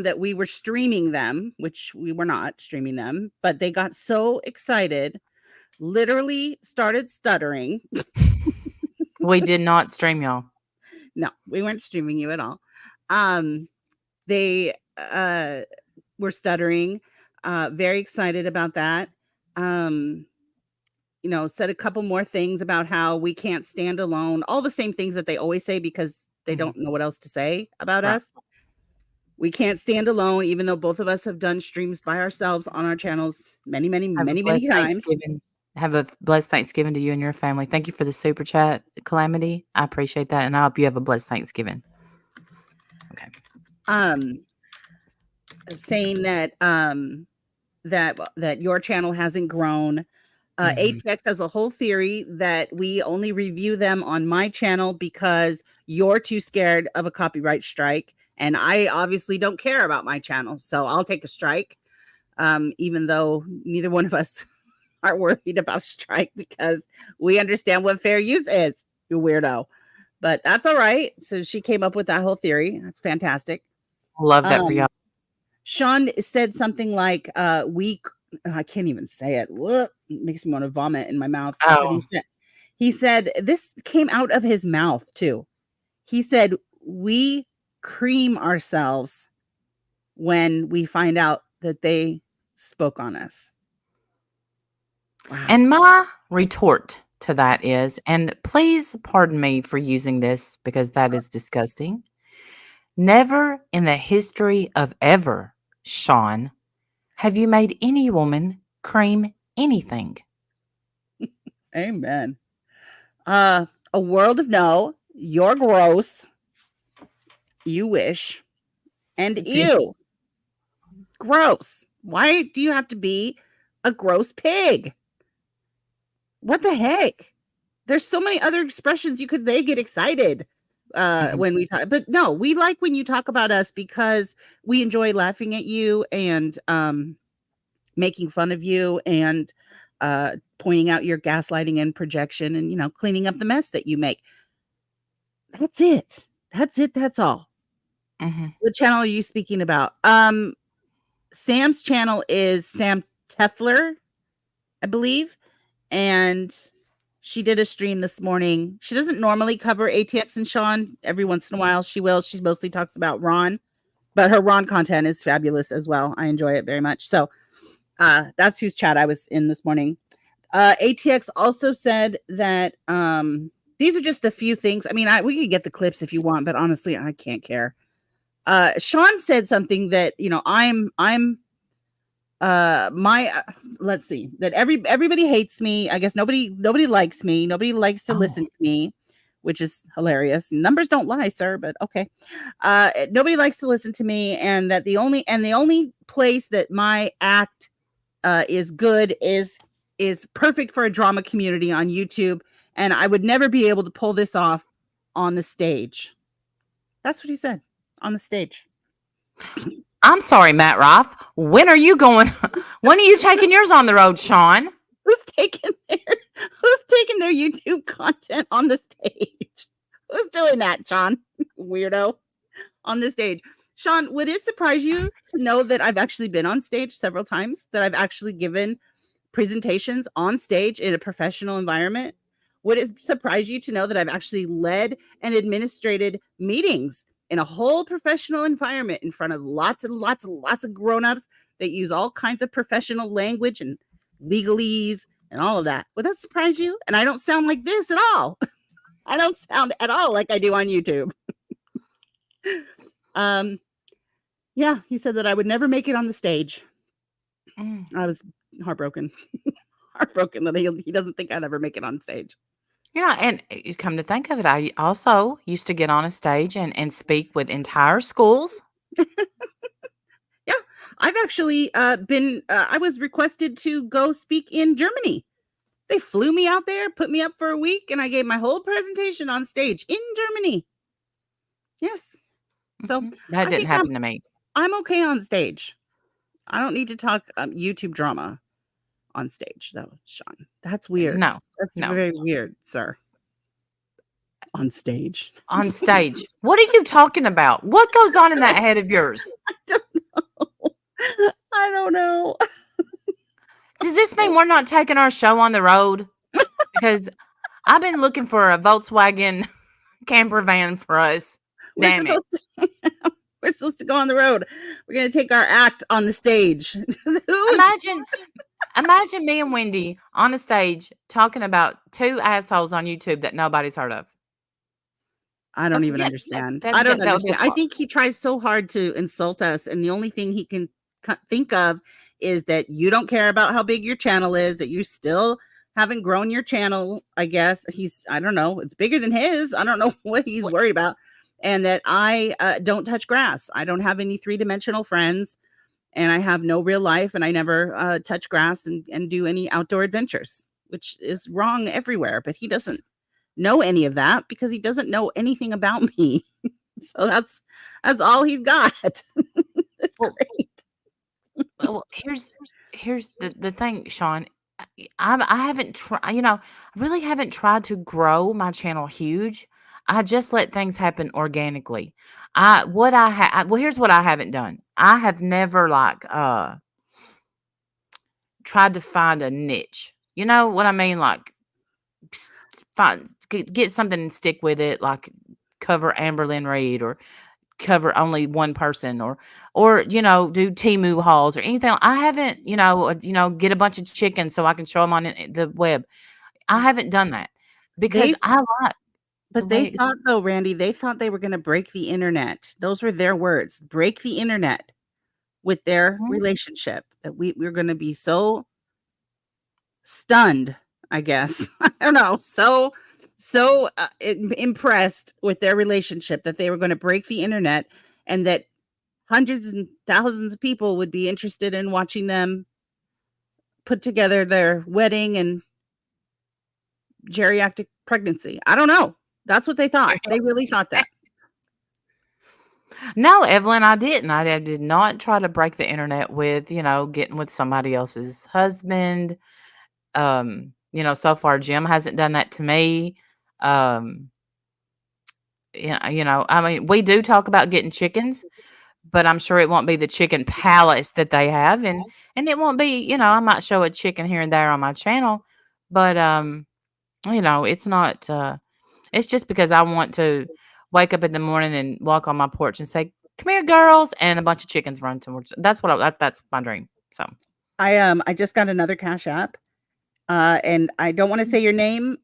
that we were streaming them, which we were not streaming them, but they got so excited, literally started stuttering. We did not stream y'all. No, we weren't streaming you at all. They were stuttering, very excited about that. Said a couple more things about how we can't stand alone, all the same things that they always say because they don't know what else to say about us. We can't stand alone, even though both of us have done streams by ourselves on our channels many times. Have a blessed Thanksgiving to you and your family. Thank you for the super chat, Calamity. I appreciate that, and I hope you have a blessed Thanksgiving. Okay. Saying that that your channel hasn't grown. ATX has a whole theory that we only review them on my channel because you're too scared of a copyright strike. And I obviously don't care about my channel. So I'll take a strike, even though neither one of us are worried about strike because we understand what fair use is, you weirdo. But that's all right. So she came up with that whole theory. That's fantastic. Love that for y'all. Sean said something like, I can't even say it. It makes me want to vomit in my mouth. Oh. He said this came out of his mouth too. He said, we cream ourselves when we find out that they spoke on us. Wow. And my retort to that is, and please pardon me for using this because that is disgusting. Never in the history of ever, Sean, have you made any woman cream anything? Amen. A world of no. You're gross. You wish. And ew. Gross. Why do you have to be a gross pig? What the heck? There's so many other expressions they get excited when we talk. But no, we like when you talk about us because we enjoy laughing at you and making fun of you and pointing out your gaslighting and projection and, cleaning up the mess that you make. That's it. That's all. What channel are you speaking about? Sam's channel is Sam Tefler, I believe. And she did a stream this morning. She doesn't normally cover ATX and Sean. Every once in a while she will. She mostly talks about Ron. But her Ron content is fabulous as well. I enjoy it very much. So that's whose chat I was in this morning. ATX also said that these are just the few things. I mean, we could get the clips if you want, but honestly, I can't care. Sean said something that, you know, let's see, that everybody hates me. I guess nobody likes me. Nobody likes to listen to me, which is hilarious. Numbers don't lie, sir, but okay. Nobody likes to listen to me, and that the only place that my act is good is perfect for a drama community on YouTube, and I would never be able to pull this off on the stage. That's what he said, on the stage. I'm sorry, Matt Rife. When are you taking yours on the road, Sean? Who's taking their YouTube content on the stage? Who's doing that, Sean? Weirdo. On the stage. Sean, would it surprise you to know that I've actually been on stage several times, that I've actually given presentations on stage in a professional environment? Would it surprise you to know that I've actually led and administrated meetings in a whole professional environment in front of lots and lots and lots of grown-ups that use all kinds of professional language and legalese and all of that? Would that surprise you? And I don't sound like this at all. I don't sound at all like I do on YouTube. Yeah, he said that I would never make it on the stage. I was heartbroken. Heartbroken that he doesn't think I'd ever make it on stage. Yeah, and you come to think of it, I also used to get on a stage and speak with entire schools. Yeah, I've actually I was requested to go speak in Germany. They flew me out there, put me up for a week, and I gave my whole presentation on stage in Germany. Yes. So that didn't happen to me. I'm okay on stage. I don't need to talk YouTube drama on stage, though, Sean. That's weird. No, that's very weird, sir. On stage. On stage. What are you talking about? What goes on in that head of yours? I don't know. Does this mean we're not taking our show on the road? Because I've been looking for a Volkswagen camper van for us. Damn it. We're supposed to go on the road. We're going to take our act on the stage. Imagine me and Wendy on a stage talking about two assholes on YouTube that nobody's heard of. I don't even understand. I don't understand. I think he tries so hard to insult us, and the only thing he can think of is that you don't care about how big your channel is, that you still haven't grown your channel. I guess I don't know. It's bigger than his. I don't know what he's worried about. And that I don't touch grass. I don't have any three-dimensional friends, and I have no real life, and I never touch grass and do any outdoor adventures, which is wrong everywhere. But he doesn't know any of that because he doesn't know anything about me. So that's all he's got. That's great. Well, here's the thing, Sean. I haven't tried. I really haven't tried to grow my channel huge. I just let things happen organically. Here's what I haven't done. I have never tried to find a niche. You know what I mean? Like get something and stick with it, like cover Amberlynn Reed or cover only one person or do Temu hauls or anything. I haven't, get a bunch of chickens so I can show them on the web. I haven't done that because But they thought, though, Randy, they thought they were going to break the internet. Those were their words. Break the internet with their relationship. That we're going to be so stunned, I guess. I don't know. So impressed with their relationship that they were going to break the internet, and that hundreds and thousands of people would be interested in watching them put together their wedding and geriatric pregnancy. I don't know. That's what they thought. They really thought that. No, Evelyn, I didn't. I did not try to break the internet with, getting with somebody else's husband. So far, Jim hasn't done that to me. I mean, we do talk about getting chickens, but I'm sure it won't be the chicken palace that they have. And it won't be, I might show a chicken here and there on my channel, but, it's not, it's just because I want to wake up in the morning and walk on my porch and say, "Come here, girls," and a bunch of chickens run towards. That's that's my dream. So I just got another Cash App, and I don't want to say your name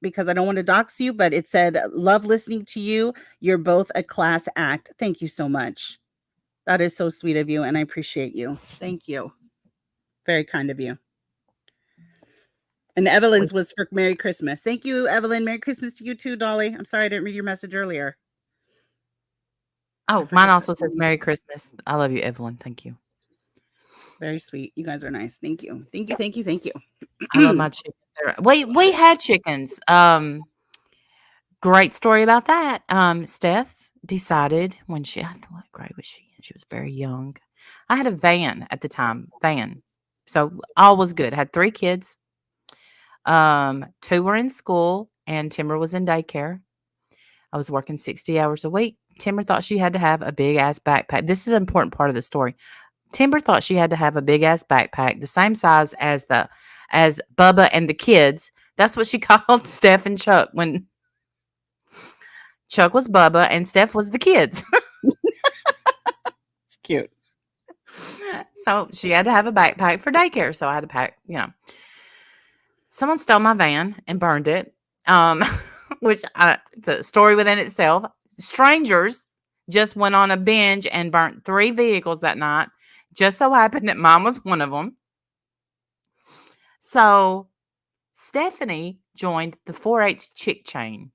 because I don't want to dox you, but it said, love listening to you. You're both a class act. Thank you so much. That is so sweet of you, and I appreciate you. Thank you. Very kind of you. And Evelyn's was for Merry Christmas. Thank you, Evelyn. Merry Christmas to you too, Dolly. I'm sorry I didn't read your message earlier. Oh, mine also says Merry Christmas. I love you, Evelyn. Thank you. Very sweet. You guys are nice. Thank you. Thank you. Thank you. Thank you. I love my chickens. We had chickens. Great story about that. Steph decided when what grade was she in? She was very young. I had a van at the time. So all was good. I had 3 kids. 2 were in school and Timber was in daycare. I was working 60 hours a week. Timber thought she had to have a big ass backpack. This is an important part of the story. Timber thought she had to have a big ass backpack, the same size as Bubba and the kids. That's what she called Steph and Chuck when Chuck was Bubba and Steph was the kids. It's cute. So she had to have a backpack for daycare. So I had to pack, Someone stole my van and burned it, which it's a story within itself. Strangers just went on a binge and burnt 3 vehicles that night. Just so happened that mine was one of them. So Stephanie joined the 4-H chick chain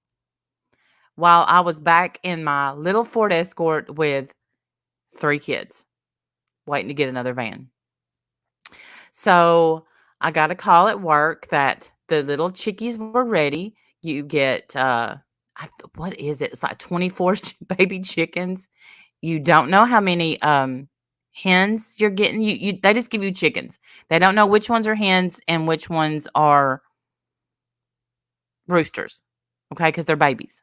while I was back in my little Ford Escort with 3 kids waiting to get another van. So I got a call at work that the little chickies were ready. You get, what is it? It's like 24 baby chickens. You don't know how many hens you're getting. They just give you chickens. They don't know which ones are hens and which ones are roosters. Okay, because they're babies.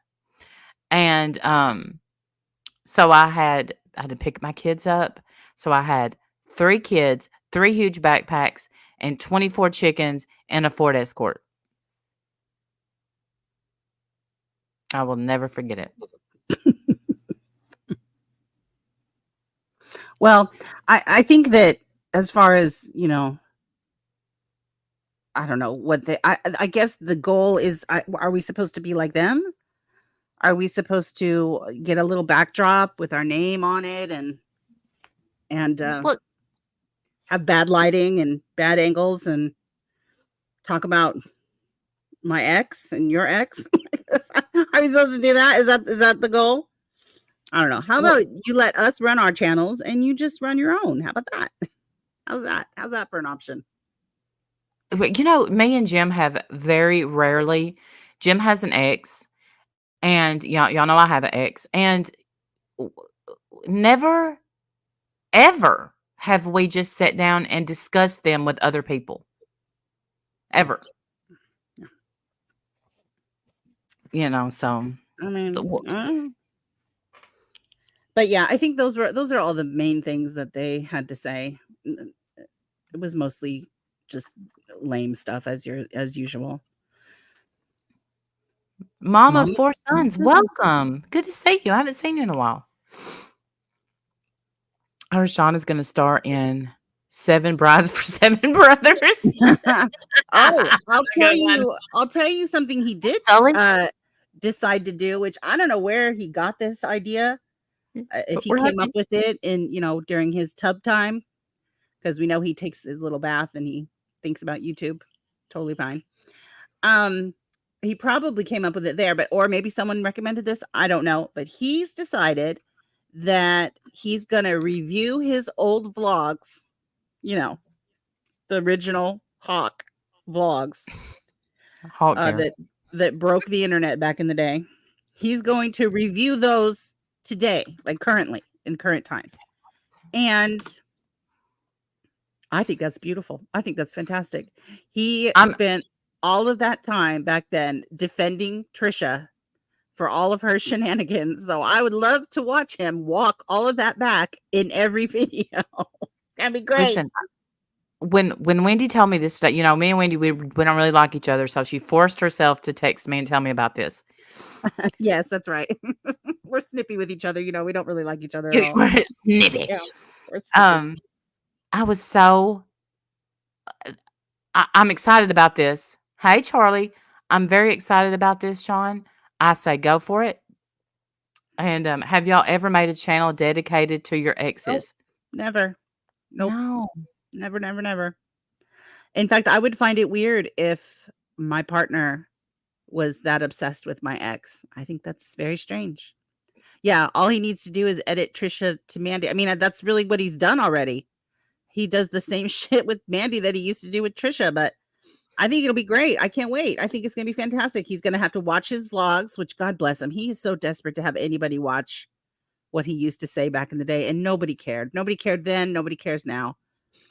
And so I had to pick my kids up. So I had 3 kids, 3 huge backpacks, and 24 chickens and a Ford Escort. I will never forget it. Well, I think that as far as, I don't know what I guess the goal is, are we supposed to be like them? Are we supposed to get a little backdrop with our name on it and have bad lighting and bad angles and talk about my ex and your ex? Are we supposed to do that? Is that the goal? I don't know. How about you let us run our channels and you just run your own? How about that? How's that for an option? Me and Jim have very rarely. Jim has an ex, and y'all know I have an ex, and never, ever have we just sat down and discussed them with other people. Ever. So I mean, but yeah, I think those are all the main things that they had to say. It was mostly just lame stuff as usual. Mom of 4 sons, welcome. Good to see you. I haven't seen you in a while. Sean is going to star in 7 Brides for 7 Brothers. I'll tell you something he did decide to do, which I don't know where he got this idea. If he came up with it in, during his tub time, because we know he takes his little bath and he thinks about YouTube. Totally fine. He probably came up with it there, or maybe someone recommended this. I don't know, but he's decided that he's going to review his old vlogs, the original Hawk vlogs that broke the internet back in the day. He's going to review those today, like currently, in current times. And I think that's beautiful. I think that's fantastic. He spent all of that time back then defending Trisha for all of her shenanigans. So I would love to watch him walk all of that back in every video. That'd be great. Listen, when Wendy told me this stuff, me and Wendy, we don't really like each other. So she forced herself to text me and tell me about this. Yes, that's right. We're snippy with each other. We don't really like each other at all. We're snippy. Yeah, we're snippy. I was so, I'm excited about this. Hey, Charlie. I'm very excited about this, Sean. I say go for it. And have y'all ever made a channel dedicated to your Nope. exes? Never. Nope. No. Never, never, never. In fact, I would find it weird if my partner was that obsessed with my ex. I think that's very strange. Yeah, all he needs to do is edit Trisha to Mandy. I mean, that's really what he's done already. He does the same shit with Mandy that he used to do with Trisha, but I think it'll be great. I can't wait. I think it's going to be fantastic. He's going to have to watch his vlogs, which God bless him. He is so desperate to have anybody watch what he used to say back in the day, and nobody cared. Nobody cared then. Nobody cares now.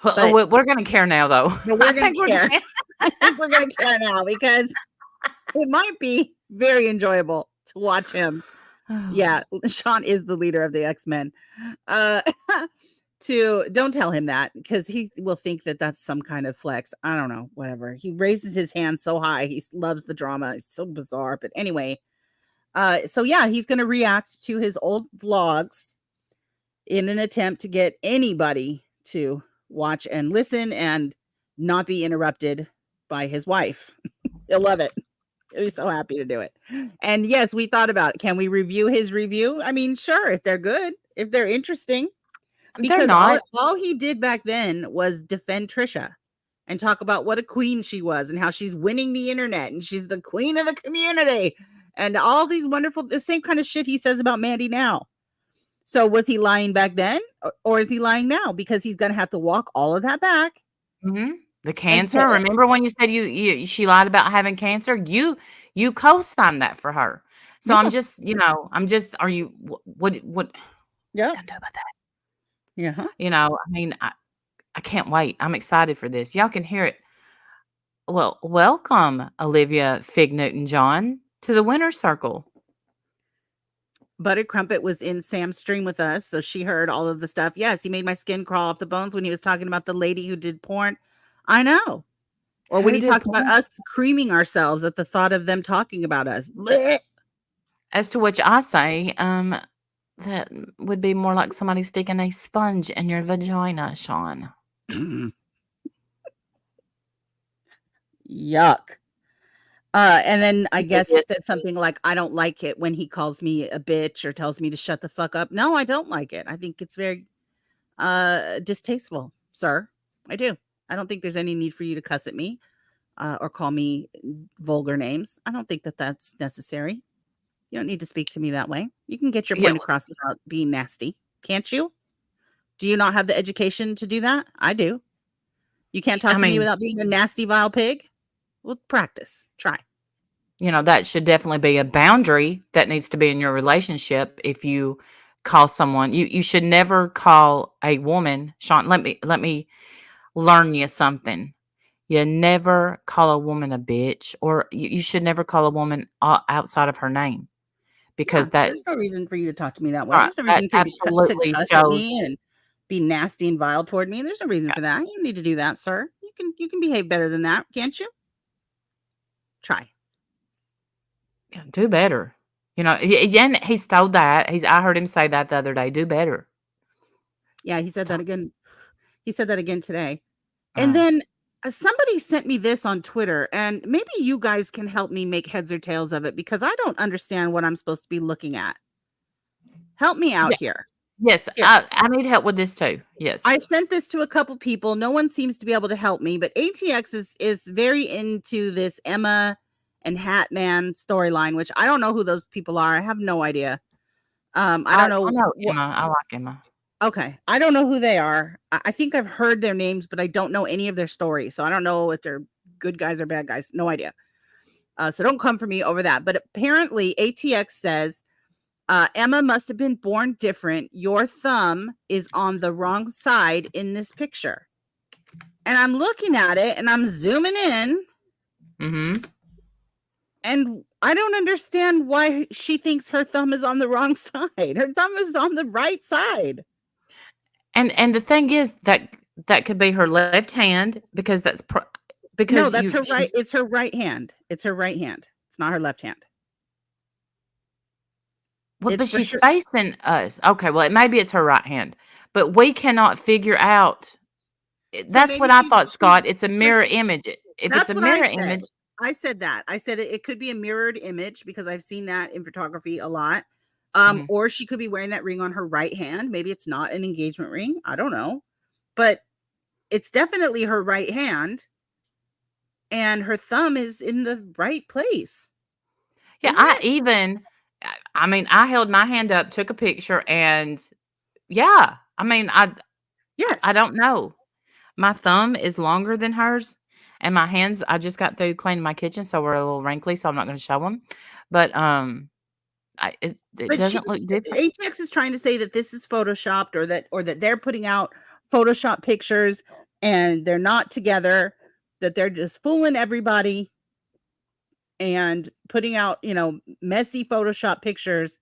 But we're going to care now, though. But we're going to care. I think we're going to care now because it might be very enjoyable to watch him. Yeah, Sean is the leader of the X-Men. Don't tell him that because he will think that that's some kind of flex. I don't know, whatever. He raises his hand so high. He loves the drama. It's so bizarre. But anyway, so yeah, he's going to react to his old vlogs in an attempt to get anybody to watch and listen and not be interrupted by his wife. He'll love it. He'll be so happy to do it. And yes, we thought about it. Can we review his review? I mean, sure, if they're good, if they're interesting. Because they're not. all he did back then was defend Trisha and talk about what a queen she was and how she's winning the internet and she's the queen of the community and all these wonderful, the same kind of shit he says about Mandy now. So was he lying back then or is he lying now? Because he's going to have to walk all of that back. Mm-hmm. The cancer. Remember when you said she lied about having cancer? You co-signed that for her. So yeah. Are you what? Yeah. What can I do about that? Yeah. I mean, I can't wait. I'm excited for this. Y'all can hear it. Well, welcome, Olivia Fig Newton-John, to the Winner's Circle. Butter Crumpet was in Sam's stream with us, so she heard all of the stuff. Yes, he made my skin crawl off the bones when he was talking about the lady who did porn. I know. Or when he talked about us creaming ourselves at the thought of them talking about us. Blech. As to which I say, that would be more like somebody sticking a sponge in your vagina, Sean. Yuck. And then I guess he said something like, I don't like it when he calls me a bitch or tells me to shut the fuck up. No, I don't like it. I think it's very distasteful, sir. I do. I don't think there's any need for you to cuss at me or call me vulgar names. I don't think that that's necessary. You don't need to speak to me that way. You can get your point across without being nasty. Can't you? Do you not have the education to do that? I do. You can't talk to me without being a nasty, vile pig? Well, practice. Try. That should definitely be a boundary that needs to be in your relationship. If you call someone, you should never call a woman, Sean, let me learn you something. You never call a woman a bitch, or you should never call a woman outside of her name. Because there's no reason for you to talk to me that way. There's no reason for you to cuss at me and be nasty and vile toward me. There's no reason for that. You don't need to do that, sir. You can behave better than that, can't you? Try. Yeah, do better. And he's told that. I heard him say that the other day. Do better. Yeah, he said that again. He said that again today. And then somebody sent me this on Twitter, and maybe you guys can help me make heads or tails of it because I don't understand what I'm supposed to be looking at. Help me out here. Yes, here. I need help with this too. Yes. I sent this to a couple people. No one seems to be able to help me, but ATX is very into this Emma and Hatman storyline, which I don't know who those people are. I have no idea. I don't know. I know Emma. I like Emma. Okay. I don't know who they are. I think I've heard their names, but I don't know any of their stories. So I don't know if they're good guys or bad guys. No idea. So don't come for me over that. But apparently ATX says, Emma must have been born different. Your thumb is on the wrong side in this picture. And I'm looking at it and I'm zooming in. Mm-hmm. And I don't understand why she thinks her thumb is on the wrong side. Her thumb is on the right side. And the thing is that could be her left hand because that's because no, that's her right. It's her right hand. It's her right hand. It's not her left hand. Well, but she's facing us. Okay, well, maybe it's her right hand, but we cannot figure out. That's what I thought, Scott. It's a mirror image. If it's a mirror image, I said that. I said it could be a mirrored image because I've seen that in photography a lot. Or she could be wearing that ring on her right hand. Maybe it's not an engagement ring. I don't know. But it's definitely her right hand. And her thumb is in the right place. Yeah, I mean, I held my hand up, took a picture, and yeah, I mean, yes, I don't know. My thumb is longer than hers, and my hands, I just got through cleaning my kitchen, so we're a little wrinkly, so I'm not going to show them. But it doesn't look different. ATX is trying to say that this is photoshopped, or that they're putting out Photoshop pictures and they're not together, that they're just fooling everybody and putting out, messy Photoshop pictures.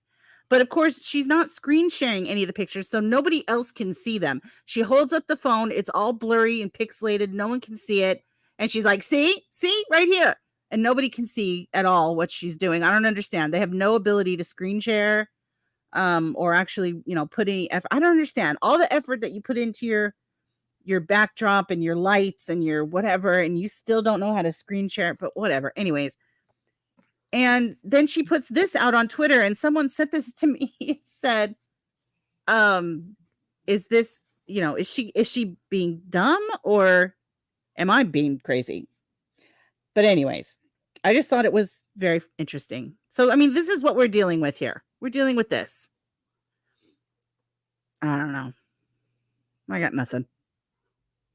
But of course, she's not screen sharing any of the pictures, so nobody else can see them. She holds up the phone. It's all blurry and pixelated. No one can see it. And she's like, see, right here. And nobody can see at all what she's doing. I don't understand. They have no ability to screen share or actually, put any effort. I don't understand. All the effort that you put into your backdrop and your lights and your whatever, and you still don't know how to screen share it, but whatever. Anyways. And then she puts this out on Twitter, and someone sent this to me. It said, is this, is she being dumb, or am I being crazy? But anyways, I just thought it was very interesting. So, I mean, this is what we're dealing with here. We're dealing with this. I don't know. I got nothing.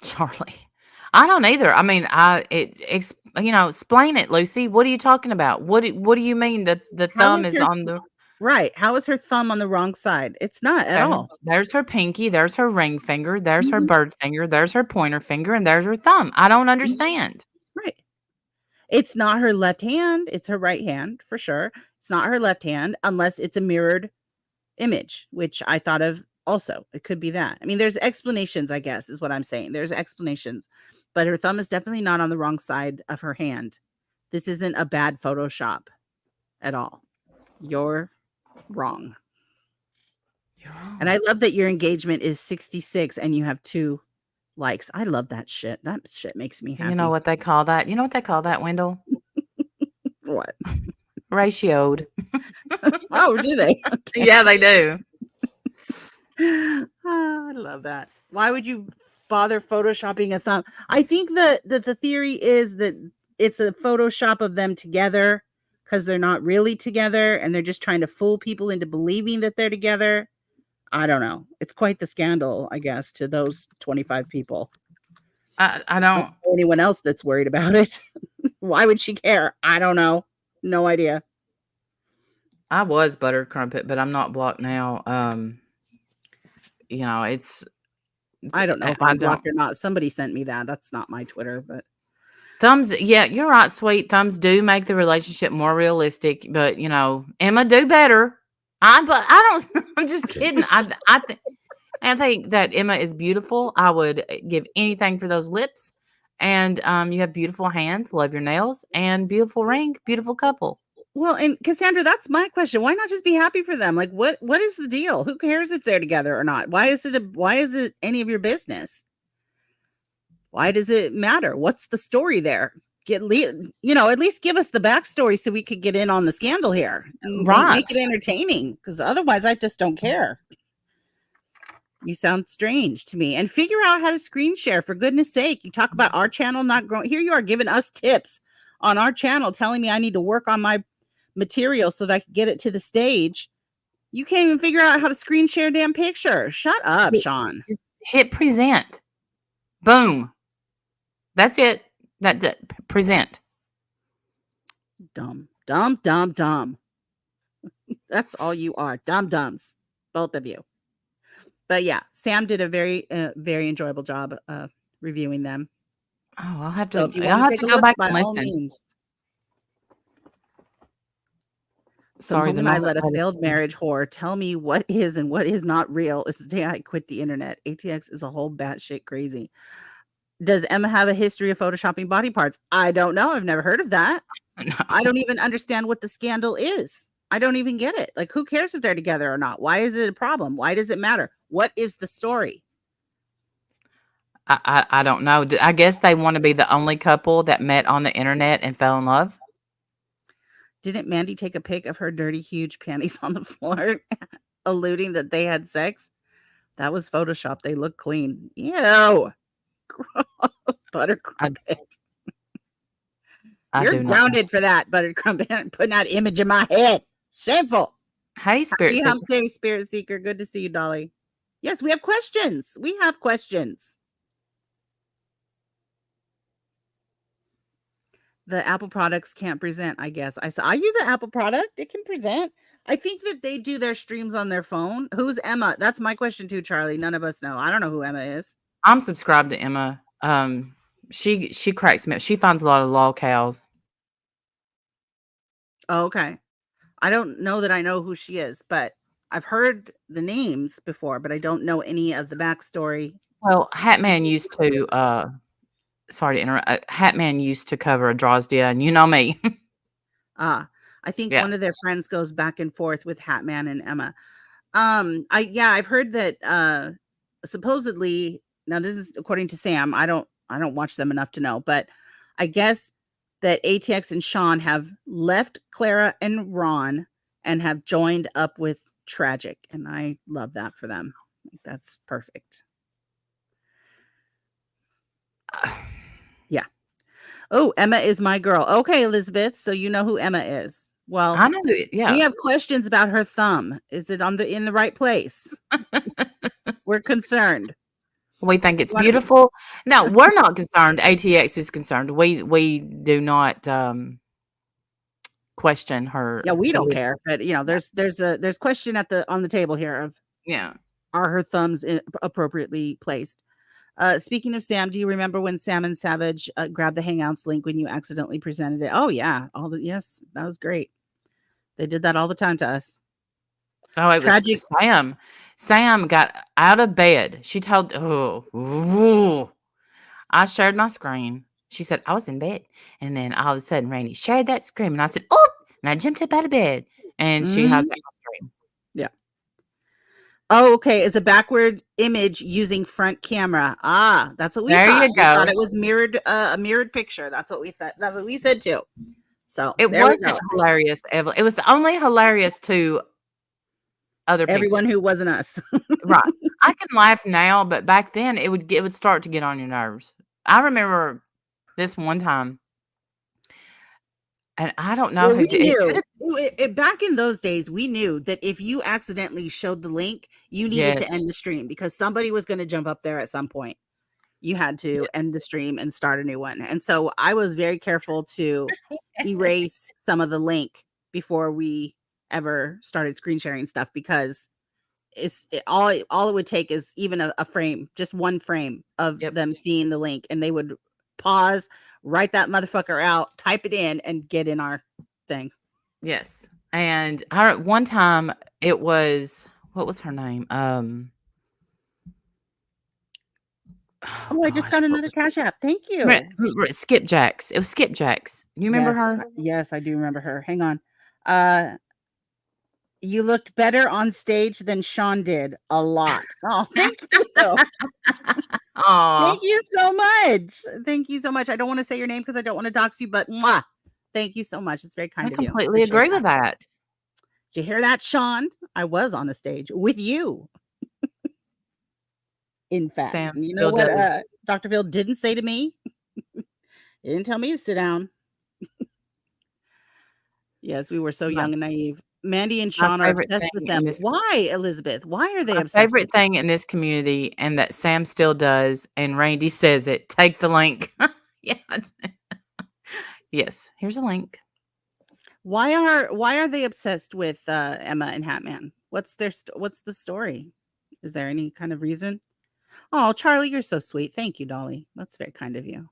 Charlie. I don't either. I mean, explain it, Lucy. What are you talking about? What do you mean that the thumb is on the right? How is her thumb on the wrong side? It's not at all. There's her pinky. There's her ring finger. There's her bird finger. There's her pointer finger, and there's her thumb. I don't understand. Right. It's not her left hand. It's her right hand for sure. It's not her left hand unless it's a mirrored image, which I thought of. Also, it could be that. I mean, there's explanations, I guess, is what I'm saying. There's explanations, but her thumb is definitely not on the wrong side of her hand. This isn't a bad Photoshop at all. You're wrong. And I love that your engagement is 66 and you have 2 likes. I love that shit. That shit makes me happy. You know what they call that? You know what they call that, Wendell? What? Ratioed. Oh, do they? Okay. Yeah, they do. Oh, I love that. Why would you bother photoshopping a thumb? I think that the theory is that it's a Photoshop of them together because they're not really together and they're just trying to fool people into believing that they're together. I don't know. It's quite the scandal, I guess, to those 25 people. I don't know anyone else that's worried about it. Why would she care? I don't know. No idea. I was Buttered Crumpet, but I'm not blocked now. It's I don't know if I'm blocked or not. Somebody sent me that. That's not my Twitter, but thumbs. Yeah, you're right, sweet. Thumbs do make the relationship more realistic, but Emma do better. I'm just kidding. I think that Emma is beautiful. I would give anything for those lips. And you have beautiful hands, love your nails, and beautiful ring, beautiful couple. Well, and Cassandra, that's my question. Why not just be happy for them? Like, what is the deal? Who cares if they're together or not? Why is it any of your business? Why does it matter? What's the story there? At least give us the backstory so we could get in on the scandal here. Right. Make it entertaining, because otherwise I just don't care. You sound strange to me. And figure out how to screen share, for goodness sake. You talk about our channel not growing. Here you are giving us tips on our channel, telling me I need to work on my material so that I can get it to the stage. You can't even figure out how to screen share a damn picture. Shut up, Sean. Just hit present. Boom. That's it. That's it. Present. Dumb. That's all you are. Dumb-dumbs. Both of you. But yeah, Sam did a very, very enjoyable job reviewing them. Oh, I'll have to. So I'll have to go back and listen. Sorry, the moment I let a failed marriage whore tell me what is and what is not real is the day I quit the internet. ATX is a whole batshit crazy. Does Emma have a history of photoshopping body parts? I don't know. I've never heard of that. No. I don't even understand what the scandal is. I don't even get it. Like, who cares if they're together or not? Why is it a problem? Why does it matter? What is the story? I don't know. I guess they want to be the only couple that met on the internet and fell in love. Didn't Mandy take a pic of her dirty, huge panties on the floor, alluding that they had sex? That was Photoshop. They look clean. Ew. Gross. Buttercrumb. You're grounded for that, Buttercrumb. Putting that image in my head. Shameful. Hey, Spirit Happy Hump Day, Spirit Seeker. Good to see you, Dolly. Yes, we have questions. We have questions. The Apple products can't present, I guess. I use an Apple product. It can present. I think that they do their streams on their phone. Who's Emma? That's my question too, Charlie. None of us know. I don't know who Emma is. I'm subscribed to Emma. She cracks me up. She finds a lot of lol cows. Oh, okay. I don't know that I know who she is, but I've heard the names before, but I don't know any of the backstory. Well, Hatman used to sorry to interrupt. Hatman used to cover Drozdia, and you know me. I think one of their friends goes back and forth with Hatman and Emma. I've heard that supposedly, now this is according to Sam. I don't watch them enough to know, but I guess that ATX and Sean have left Clara and Ron and have joined up with Tragic, and I love that for them. That's perfect. Yeah. Oh, Emma is my girl. Okay, Elizabeth. So you know who Emma is. Well, I know. Yeah. We have questions about her thumb. Is it in the right place? We're concerned. We think it's beautiful. No, we're not concerned. ATX is concerned. We do not question her. Yeah, we don't care. But there's question on the table here of are her thumbs appropriately placed? Speaking of Sam, do you remember when Sam and Savage grabbed the Hangouts link when you accidentally presented it? Oh yeah, yes, that was great. They did that all the time to us. Oh, it was Sam. Sam got out of bed. She told, I shared my screen. She said, I was in bed. And then all of a sudden, Rainey shared that screen. And I said, oh, and I jumped up out of bed. And she had that screen. Yeah. Oh, okay. It's a backward image using front camera. That's what we thought. You go. We thought it was a mirrored picture. That's what we thought. That's what we said too. So it wasn't hilarious, Evelyn. It was only hilarious to other people. Everyone who wasn't us. Right. I can laugh now, but back then it would start to get on your nerves. I remember this one time, and I don't know who knew. Back in those days, we knew that if you accidentally showed the link, you needed to end the stream because somebody was going to jump up there at some point. You had to end the stream and start a new one. And so I was very careful to erase some of the link before we ever started screen sharing stuff because all it would take is even a frame, just one frame of them seeing the link, and they would pause, write that motherfucker out, type it in, and get in our thing. Yes. And one time it was, what was her name? I just got another Cash App. Thank you. Skipjacks. It was Skipjacks. You remember her? Yes, I do remember her. Hang on. You looked better on stage than Sean did. A lot. Oh, thank you. Thank you so much. Thank you so much. I don't want to say your name because I don't want to dox you, but thank you so much. It's very kind of you. I completely agree with that. Did you hear that, Sean? I was on a stage with you. In fact, Sam, you know what Dr. Phil didn't say to me? He didn't tell me to sit down. Yes, we were so young and naive. Mandy and Sean are obsessed with them. Why, Elizabeth? Why are they obsessed? Favorite thing in this community, and that Sam still does, and Randy says it. Take the link. Yes, here's a link. Why are they obsessed with Emma and Hatman? What's the story? Is there any kind of reason? Oh, Charlie, you're so sweet. Thank you, Dolly. That's very kind of you.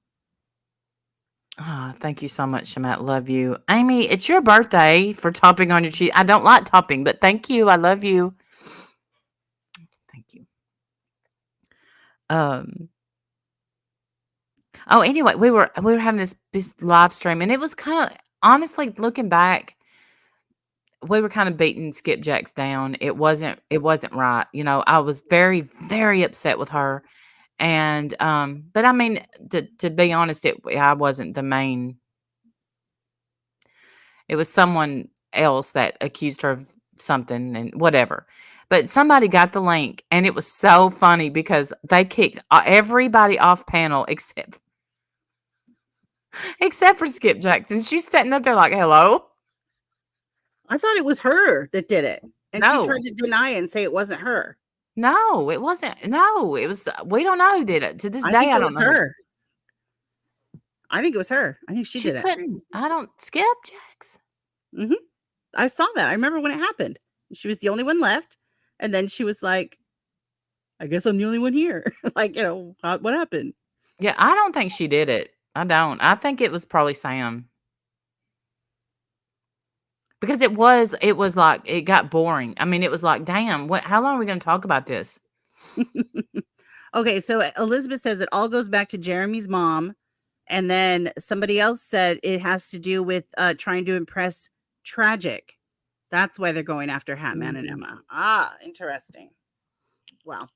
Oh, thank you so much, Shamat. Love you. Amy, it's your birthday for topping on your cheese. I don't like topping, but thank you. I love you. Thank you. Anyway, we were having this live stream, and it was kind of, honestly, looking back, we were kind of beating Skipjacks down. It wasn't right. I was very, very upset with her. And but I mean, to be honest, I wasn't the main. It was someone else that accused her of something and whatever. But somebody got the link, and it was so funny because they kicked everybody off panel except for Skip Jackson. She's sitting up there like, "Hello." I thought it was her that did it, and she No. tried to deny it and say it wasn't her. No, it wasn't. No, it was. We don't know who did it. To this day, think I it don't was know. her. I think it was her. I think she did it. couldn't. I don't. Skip Jackson. I saw that. I remember when it happened. She was the only one left, and then she was like, "I guess I'm the only one here." Like, what happened? Yeah, I don't think she did it. I don't. I think it was probably Sam. Because it was like it got boring. I mean, it was like, damn, how long are we going to talk about this? Okay, so Elizabeth says it all goes back to Jeremy's mom, and then somebody else said it has to do with trying to impress Tragic. That's why they're going after Hatman and Emma. Ah, interesting. Wow.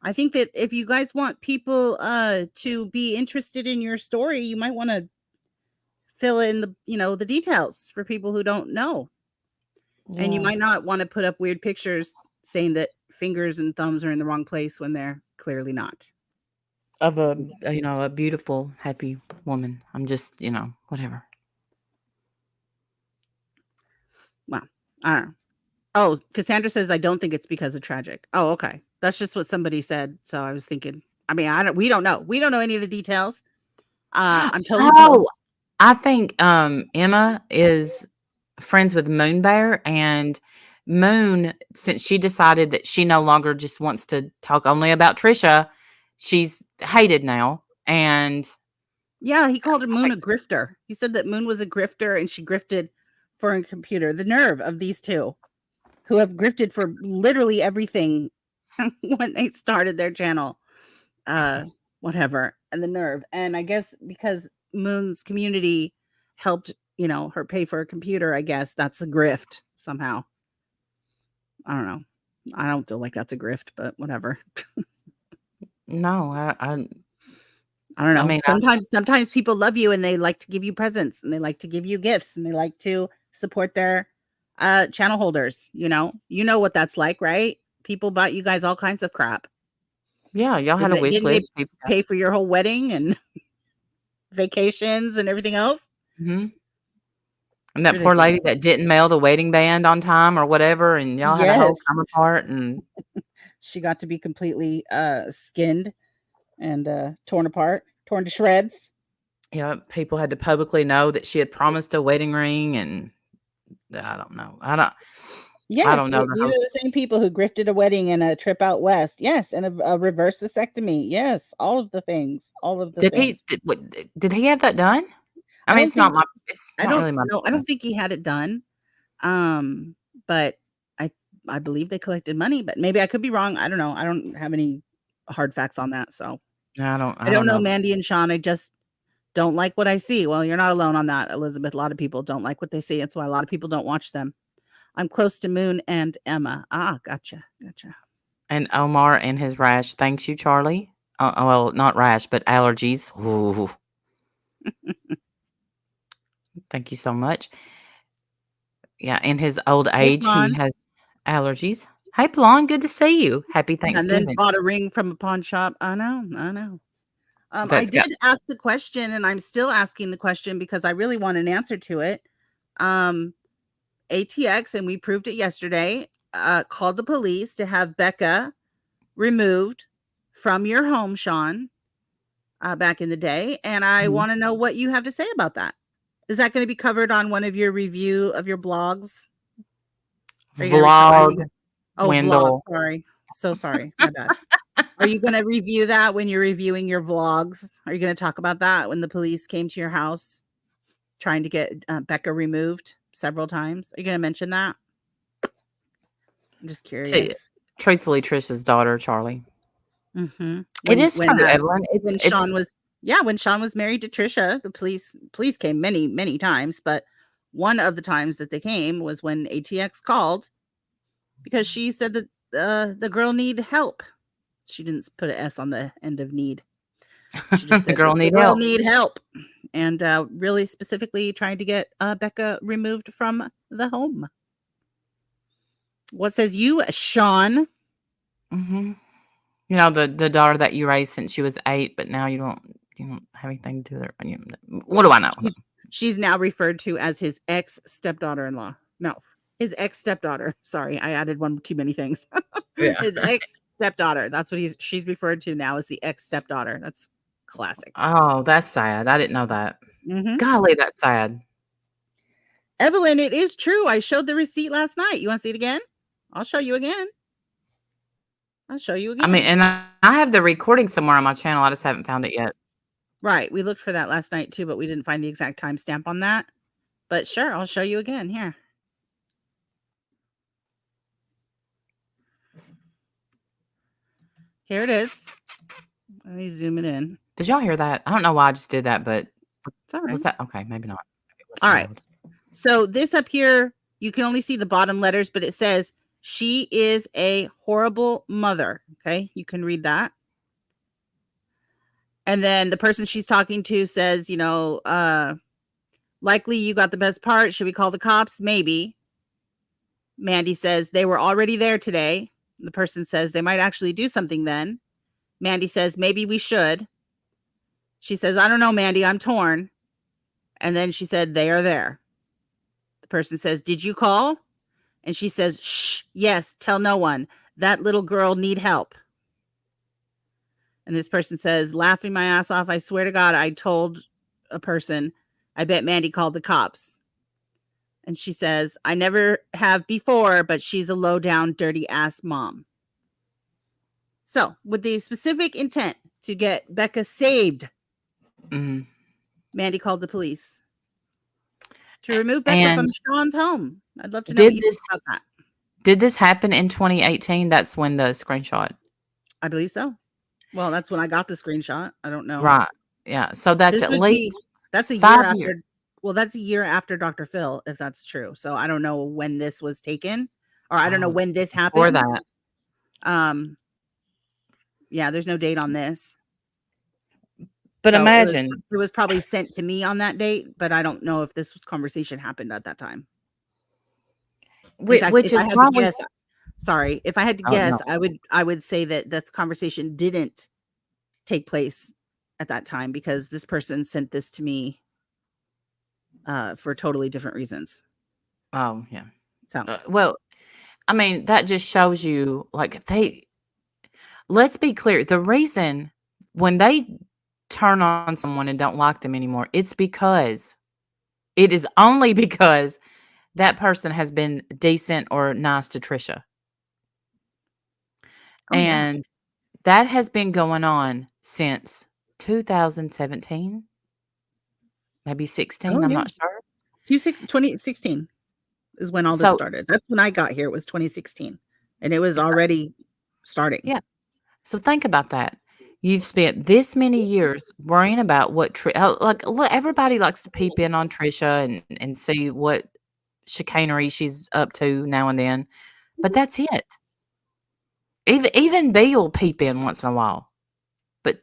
I think that if you guys want people to be interested in your story, you might want to fill in the details for people who don't know. Yeah. And you might not want to put up weird pictures saying that fingers and thumbs are in the wrong place when they're clearly not. Of a beautiful, happy woman. I'm just, whatever. Wow. I don't know. Oh, Cassandra says, I don't think it's because of Tragic. Oh, okay. That's just what somebody said. So I was thinking, I mean, we don't know. We don't know any of the details. I'm totally jealous. I think Emma is friends with Moon Bear, and Moon, since she decided that she no longer just wants to talk only about Trisha, she's hated now. And yeah, he called Moon a grifter. He said that Moon was a grifter and she grifted for a computer. The nerve of these two who have grifted for literally everything when they started their channel. Whatever. And the nerve. And I guess because Moon's community helped, her pay for a computer, I guess that's a grift somehow. I don't know. I don't feel like that's a grift, but whatever. No, I don't know. I mean, sometimes people love you and they like to give you presents and they like to give you gifts and they like to support their channel holders. You know what that's like, right? People bought you guys all kinds of crap. Yeah, y'all had a wish list. They pay for your whole wedding and vacations and everything else. Mm-hmm. And that poor lady that didn't mail the wedding band on time or whatever, and y'all had a whole time apart, and she got to be completely skinned and torn to shreds. Yeah, people had to publicly know that she had promised a wedding ring, and I don't know. Yes, I don't know. These are the same people who grifted a wedding and a trip out west. Yes, and a reverse vasectomy. Yes, all of the things. All of the things. Did he have that done? I mean, it's not really my. No, I don't think he had it done. But I believe they collected money, but maybe I could be wrong. I don't know. I don't have any hard facts on that. So I don't know, Mandy and Sean. I just don't like what I see. Well, you're not alone on that, Elizabeth. A lot of people don't like what they see. That's why a lot of people don't watch them. I'm close to Moon and Emma. Ah, gotcha. And Omar and his rash. Thanks you, Charlie. Well, not rash, but allergies. Ooh. Thank you so much. Yeah, in his old age, he has allergies. Hey, Blonde, good to see you. Happy Thanksgiving. And then bought a ring from a pawn shop. I know. I did ask the question, and I'm still asking the question because I really want an answer to it. ATX, and we proved it yesterday, called the police to have Becca removed from your home, Sean, back in the day. And I want to know what you have to say about that. Is that going to be covered on one of your review of your blogs? Vlog. Vlog. Sorry. So sorry. My bad. Are you going to review that when you're reviewing your vlogs? Are you going to talk about that when the police came to your house trying to get Becca removed several times? Are you going to mention that? I'm just curious. Truthfully, Trisha's daughter, Charlie. Mm-hmm. It is true, Evelyn. When Sean was married to Trisha, the police came many, many times, but one of the times that they came was when ATX called because she said that the girl needed help She didn't put an S on the end of need. She just The said, girl "The need girl help. need help," and really specifically trying to get Becca removed from the home. What says you, Sean? Hmm. You know, the daughter that you raised since she was 8, but now you don't have anything to do with her. What do I know? She's now referred to as his ex stepdaughter-in-law. No, his ex stepdaughter. Sorry, I added one too many things. Yeah. His ex stepdaughter. That's what she's referred to now as the ex stepdaughter. That's classic. Oh, that's sad. I didn't know that. Mm-hmm. Golly, that's sad. Evelyn, it is true. I showed the receipt last night. You want to see it again? I'll show you again. I mean, and I have the recording somewhere on my channel. I just haven't found it yet. Right. We looked for that last night too, but we didn't find the exact timestamp on that. But sure, I'll show you again here. Here it is. Let me zoom it in. Did y'all hear that? I don't know why I just did that, but It's all right. was that okay? Maybe not. All right. So this up here, you can only see the bottom letters, but it says she is a horrible mother. Okay. You can read that. And then the person she's talking to says, likely you got the best part. Should we call the cops? Maybe. Mandy says they were already there today. The person says they might actually do something then. Mandy says, maybe we should. She says, I don't know, Mandy, I'm torn. And then she said, they are there. The person says, did you call? And she says, shh, yes, tell no one. That little girl need help. And this person says, laughing my ass off, I swear to God, I told a person, I bet Mandy called the cops. And she says, I never have before, but she's a low down, dirty ass mom. So with the specific intent to get Becca saved, Mandy called the police to remove Becca from Sean's home. I'd love to know what you think about that. Did this happen in 2018? That's when the screenshot. I believe so. Well, that's when I got the screenshot. I don't know. Right. Yeah. So that's at least that's a year after. Well, that's a year after Dr. Phil, if that's true. So I don't know when this was taken, or I don't know when this happened. Or that. Yeah, there's no date on this. But so imagine it was probably sent to me on that date, but I don't know if this conversation happened at that time. Which is probably. Sorry, if I had to guess, no. I would say that this conversation didn't take place at that time because this person sent this to me for totally different reasons. Oh, yeah. So, well, I mean, that just shows you, like, let's be clear. The reason when they turn on someone and don't like them anymore, it is only because that person has been decent or nice to Trisha. Oh, and that has been going on since 2017, maybe 16. I'm not sure. 2016 is when all this started. That's when I got here. It was 2016, and it was already starting. Yeah. So think about that. You've spent this many years worrying about what look, everybody likes to peep in on Trisha and see what chicanery she's up to now and then, but that's it. Even B will peep in once in a while. But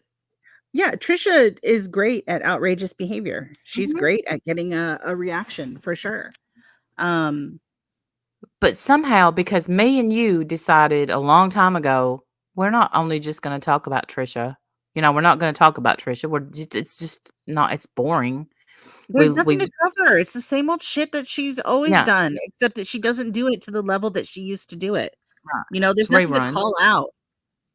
yeah, Trisha is great at outrageous behavior. She's great at getting a reaction for sure. But somehow, because me and you decided a long time ago, we're not only just going to talk about Trisha. We're not going to talk about Trisha. It's just not. It's boring. There's nothing to cover. It's the same old shit that she's always done, except that she doesn't do it to the level that she used to do it. Right. There's nothing to call out.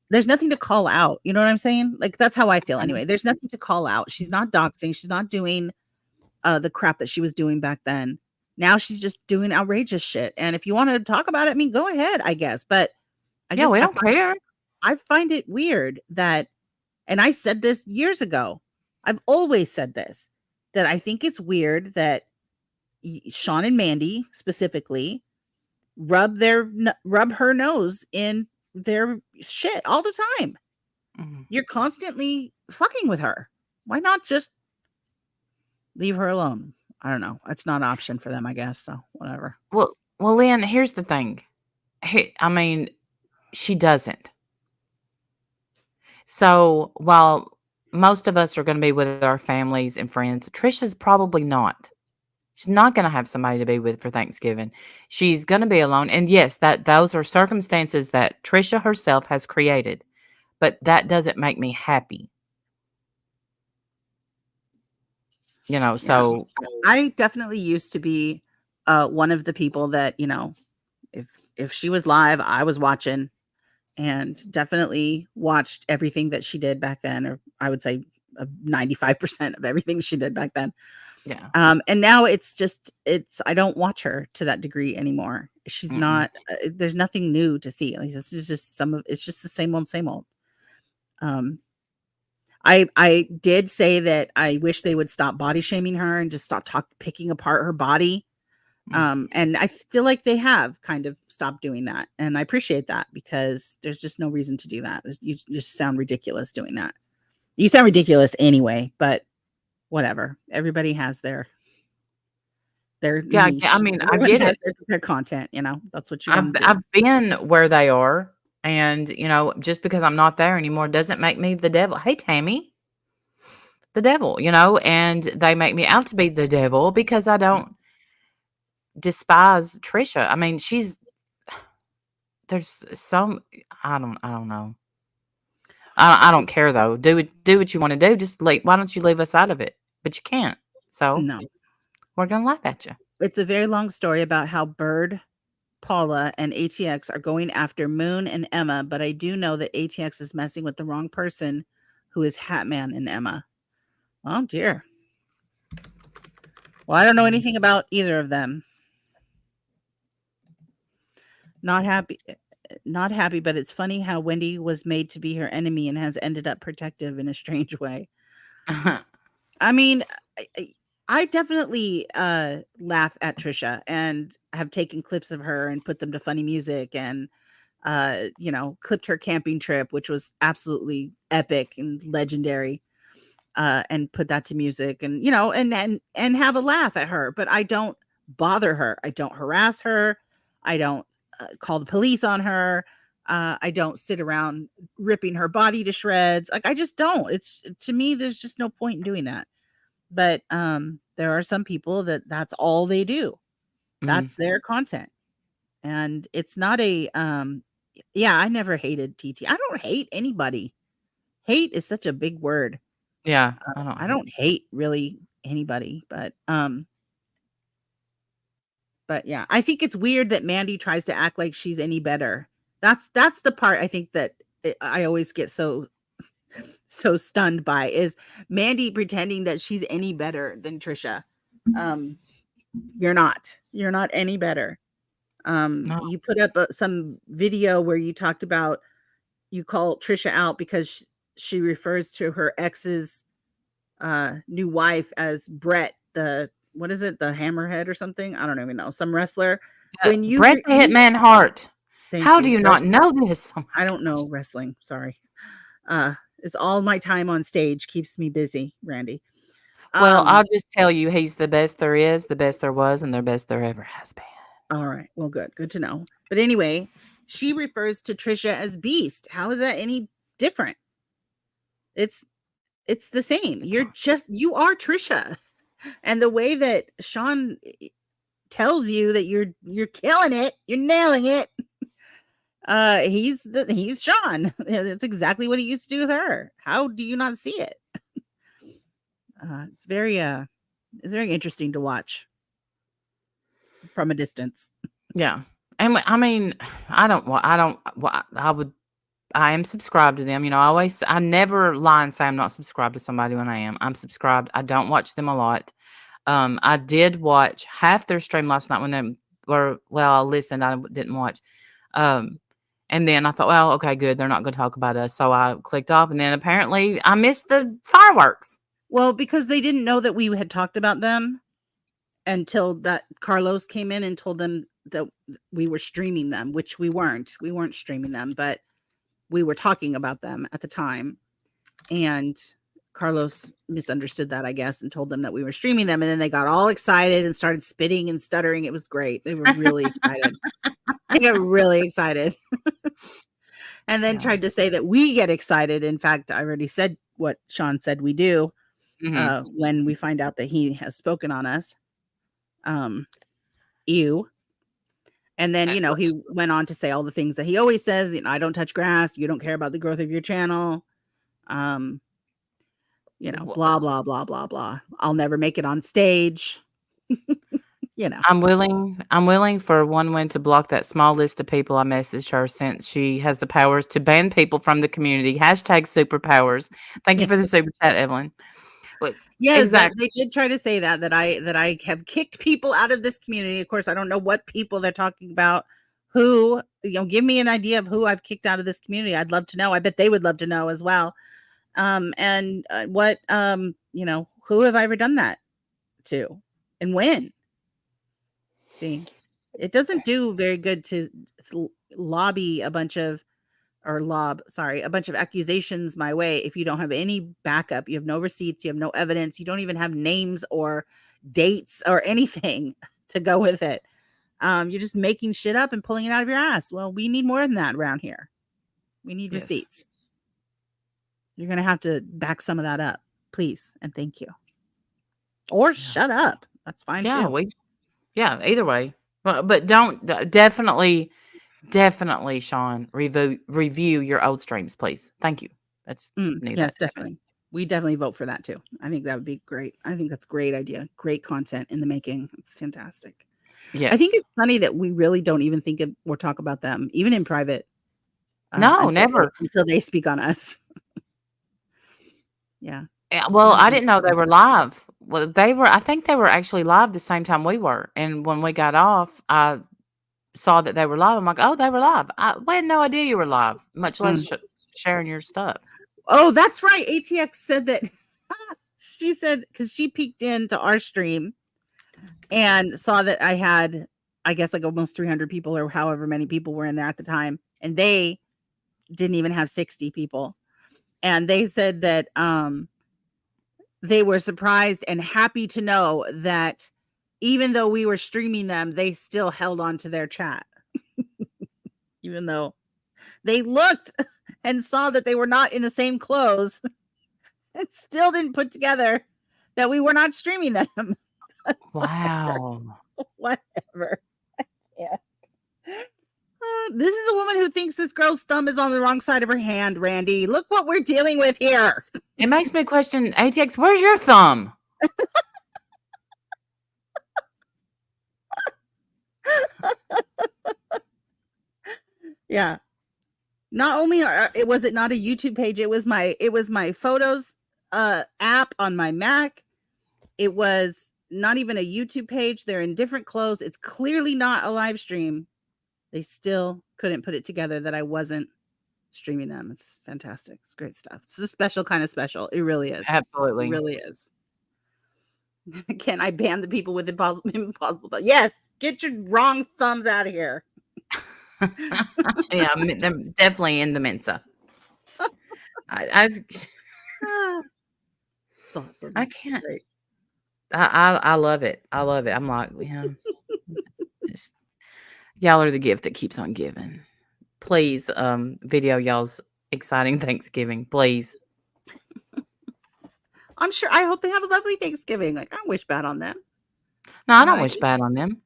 There's nothing to call out. You know what I'm saying? Like, that's how I feel anyway. There's nothing to call out. She's not doxing. She's not doing the crap that she was doing back then. Now she's just doing outrageous shit. And if you want to talk about it, I mean, go ahead, I guess. But we don't care. I find it weird that, and I said this years ago, I've always said this, that I think it's weird that Sean and Mandy specifically rub her nose in their shit all the time. Mm-hmm. You're constantly fucking with her. Why not just leave her alone? I don't know. It's not an option for them, I guess. So whatever. Well, Lynn, here's the thing. I mean, she doesn't. So while most of us are going to be with our families and friends, Trisha's probably not. She's not going to have somebody to be with for Thanksgiving. She's going to be alone. And yes, those are circumstances that Trisha herself has created, but that doesn't make me happy. You know, so I definitely used to be one of the people that, you know, if she was live, I was watching, and definitely watched everything that she did back then, or I would say 95% of everything she did back then. Yeah. And now it's I don't watch her to that degree anymore. She's not, there's nothing new to see. Like, this is just it's just the same old, same old. I did say that I wish they would stop body shaming her and just stop picking apart her body. And I feel like they have kind of stopped doing that. And I appreciate that, because there's just no reason to do that. You just sound ridiculous doing that. You sound ridiculous anyway, but whatever. Everybody has their yeah, niche. I mean, Everyone I get has it. their content, you know, that's what you want to do. I've been where they are, and you know, just because I'm not there anymore doesn't make me the devil. Hey, Tammy, the devil, you know, and they make me out to be the devil because I don't despise Trisha. I mean, there's some, I don't know. I don't care though. Do what you want to do. Just why don't you leave us out of it? But you can't. So No, we're gonna laugh at you. it's a very long story about how Bird, Paula, and ATX are going after Moon and Emma, but I do know that ATX is messing with the wrong person, who is Hatman and Emma. Oh dear. Well, I don't know anything about either of them. Not happy, but it's funny how Wendy was made to be her enemy and has ended up protective in a strange way. I mean, I definitely laugh at Trisha, and have taken clips of her and put them to funny music, and you know, clipped her camping trip, which was absolutely epic and legendary, and put that to music, and you know, and have a laugh at her. But I don't bother her. I don't harass her. I don't call the police on her. I don't sit around ripping her body to shreds. Like, I just don't. It's, to me, there's just no point in doing that. But there are some people that's all they do. That's their content. And it's not a yeah, I never hated TT. I don't hate anybody. Hate is such a big word. Yeah, I don't hate really anybody, but yeah, I think it's weird that Mandy tries to act like she's any better. That's the part I think that I always get so stunned by, is Mandy pretending that she's any better than Trisha. You're not any better. No. You put up some video where you talked about, you call Trisha out because she refers to her ex's new wife as Brett, what is it, the Hammerhead or something? I don't even know, some wrestler. When you Brett the Hitman Hart. How do you not know this? I don't know wrestling. Sorry. It's all my time on stage keeps me busy, Randy. Well, I'll just tell you, he's the best there is, the best there was, and the best there ever has been. All right. Well, good to know. But anyway, she refers to Trisha as Beast. How is that any different? It's the same. You are Trisha. And the way that Sean tells you that you're killing it, you're nailing it. He's Sean. That's exactly what he used to do with her. How do you not see it? It's very interesting to watch from a distance. Yeah. And I mean, I am subscribed to them. You know, I never lie and say I'm not subscribed to somebody when I am. I'm subscribed. I don't watch them a lot. I did watch half their stream last night when they were, I listened, I didn't watch. And then I thought, well, okay, good. They're not going to talk about us. So I clicked off, and then apparently I missed the fireworks. Well, because they didn't know that we had talked about them until that Carlos came in and told them that we were streaming them, which we weren't. We weren't streaming them, but we were talking about them at the time. And Carlos misunderstood that, I guess, and told them that we were streaming them. And then they got all excited and started spitting and stuttering. It was great. They were really excited. They got really excited. And then tried to say that we get excited. In fact, I already said what Sean said we do when we find out that he has spoken on us. Ew. And then, you know, he went on to say all the things that he always says. You know, I don't touch grass. You don't care about the growth of your channel. You know, blah, blah, blah, blah, blah. I'll never make it on stage. You know, I'm willing for One Win to block that small list of people I messaged her, since she has the powers to ban people from the community. Hashtag superpowers. Thank you for the super chat, Evelyn. But yes, exactly. They did try to say that I have kicked people out of this community. Of course, I don't know what people they're talking about. Who, you know, give me an idea of who I've kicked out of this community. I'd love to know. I bet they would love to know as well. What, you know, who have I ever done that to, and when? See, it doesn't do very good to lobby a bunch of accusations my way if you don't have any backup. You have no receipts, you have no evidence, you don't even have names or dates or anything to go with it. You're just making shit up and pulling it out of your ass. Well, we need more than that around here. We need receipts. You're going to have to back some of that up, please. And thank you. Or shut up. That's fine too. Either way. But don't definitely, Sean, review your old streams, please. Thank you. That's yes, definitely. We definitely vote for that too. I think that would be great. I think that's a great idea. Great content in the making. It's fantastic. Yes. I think it's funny that we really don't even think of or talk about them, even in private. No, never. Until they speak on us. Yeah. Well, I didn't know they were live. Well, I think they were actually live the same time we were. And when we got off, I saw that they were live. I'm like, oh, they were live. We had no idea you were live, much less sharing your stuff. Oh, that's right. ATX said that. She said, because she peeked into our stream and saw that I had, I guess, like almost 300 people or however many people were in there at the time. And they didn't even have 60 people. And they said that they were surprised and happy to know that even though we were streaming them, they still held on to their chat. Even though they looked and saw that they were not in the same clothes and still didn't put together that we were not streaming them. Wow. Whatever. Yeah. This is a woman who thinks this girl's thumb is on the wrong side of her hand, Randy. Look what we're dealing with here. It makes me question, ATX, where's your thumb? Yeah. Not only was it not a YouTube page, it was my photos app on my Mac. It was not even a YouTube page. They're in different clothes. It's clearly not a live stream. They still couldn't put it together that I wasn't streaming them. It's fantastic. It's great stuff. It's a special kind of special. It really is. Absolutely. It really is. Can I ban the people with impossible thumbs? Yes. Get your wrong thumbs out of here. Yeah, they're definitely in the Mensa. It's awesome. I can't. I love it. I love it. I'm like, just, y'all are the gift that keeps on giving. Please, video y'all's exciting Thanksgiving, please. I'm sure. I hope they have a lovely Thanksgiving. Like, I don't wish bad on them. No, I don't wish bad on them.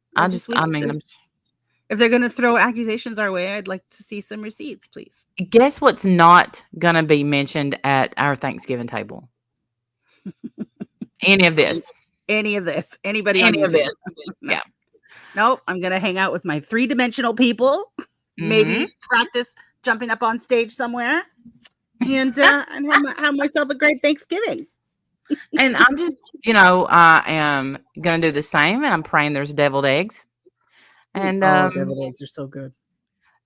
If they're going to throw accusations our way, I'd like to see some receipts, please. Guess what's not going to be mentioned at our Thanksgiving table? Any of this. Anybody Any of this. No. Yeah. Nope. I'm going to hang out with my 3-dimensional people. Maybe practice jumping up on stage somewhere. And have myself a great Thanksgiving. And I'm just, I am going to do the same. And I'm praying there's deviled eggs. And deviled eggs are so good.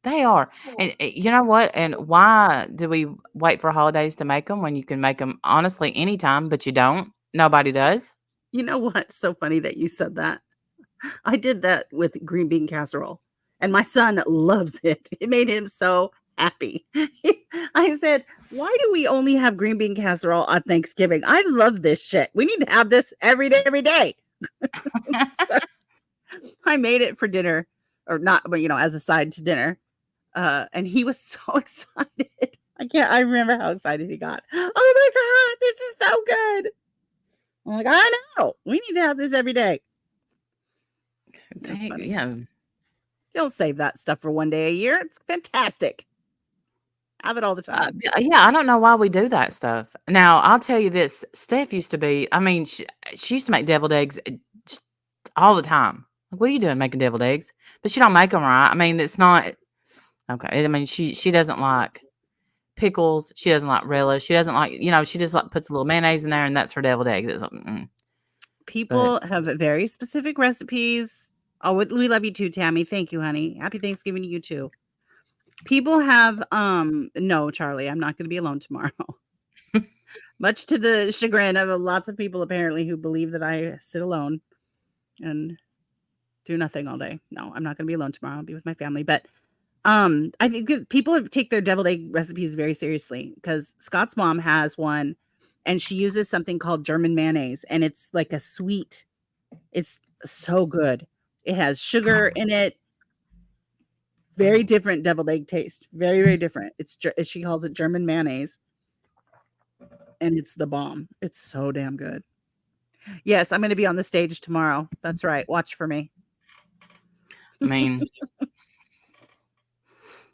They are. And you know what? And why do we wait for holidays to make them when you can make them honestly anytime, but you don't? Nobody does. You know what? So funny that you said that. I did that with green bean casserole and my son loves it. It made him so happy. I said, why do we only have green bean casserole on Thanksgiving? I love this shit. We need to have this every day. So I made it for dinner, or not, but as a side to dinner. And he was so excited. I remember how excited he got. Oh my God, this is so good. I'm like, I know. We need to have this every day. That's funny. Yeah. You'll save that stuff for one day a year. It's fantastic. Have it all the time. Yeah, I don't know why we do that stuff. Now, I'll tell you this. Steph used to be, I mean, she used to make deviled eggs just all the time. Like, what are you doing making deviled eggs? But she don't make them right. I mean, it's not, okay. I mean, she doesn't like pickles. She doesn't like relish. She doesn't like, she just like puts a little mayonnaise in there and that's her deviled egg. People have very specific recipes. Oh, we love you too, Tammy. Thank you, honey. Happy Thanksgiving to you too. People have, no, Charlie, I'm not going to be alone tomorrow. Much to the chagrin of lots of people, apparently, who believe that I sit alone and do nothing all day. No, I'm not going to be alone tomorrow. I'll be with my family. But I think people take their deviled egg recipes very seriously, because Scott's mom has one and she uses something called German mayonnaise, and it's like a sweet, it's so good. It has sugar in it. Very different deviled egg taste. Very, very different. She calls it German mayonnaise. And it's the bomb. It's so damn good. Yes, I'm going to be on the stage tomorrow. That's right. Watch for me. I mean,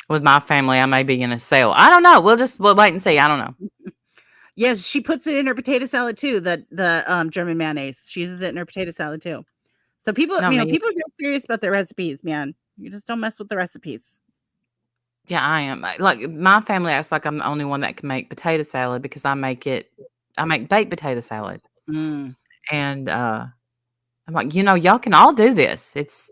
with my family, I may be in a sale. I don't know. We'll wait and see. I don't know. Yes, she puts it in her potato salad too. The German mayonnaise. She uses it in her potato salad too. So people, people are very serious about their recipes, man. You just don't mess with the recipes. Yeah, I am. Like, my family acts like I'm the only one that can make potato salad because I make baked potato salad. Mm. And I'm like, y'all can all do this. It's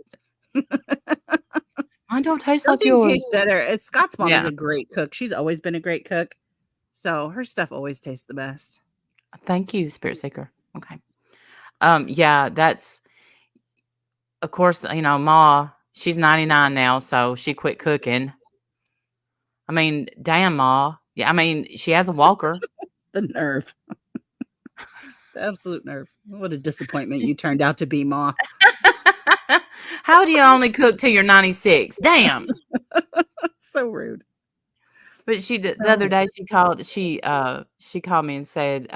mine don't taste like yours. Tastes better. Scott's mom is a great cook. She's always been a great cook. So her stuff always tastes the best. Thank you, Spirit Seeker. Okay. Yeah, that's, of course, Ma, she's 99 now, so she quit cooking. I mean, damn, Ma. Yeah, I mean, she has a walker. The nerve. The absolute nerve. What a disappointment you turned out to be, Ma. How do you only cook till you're 96? Damn. So rude. But the other day she called me and said,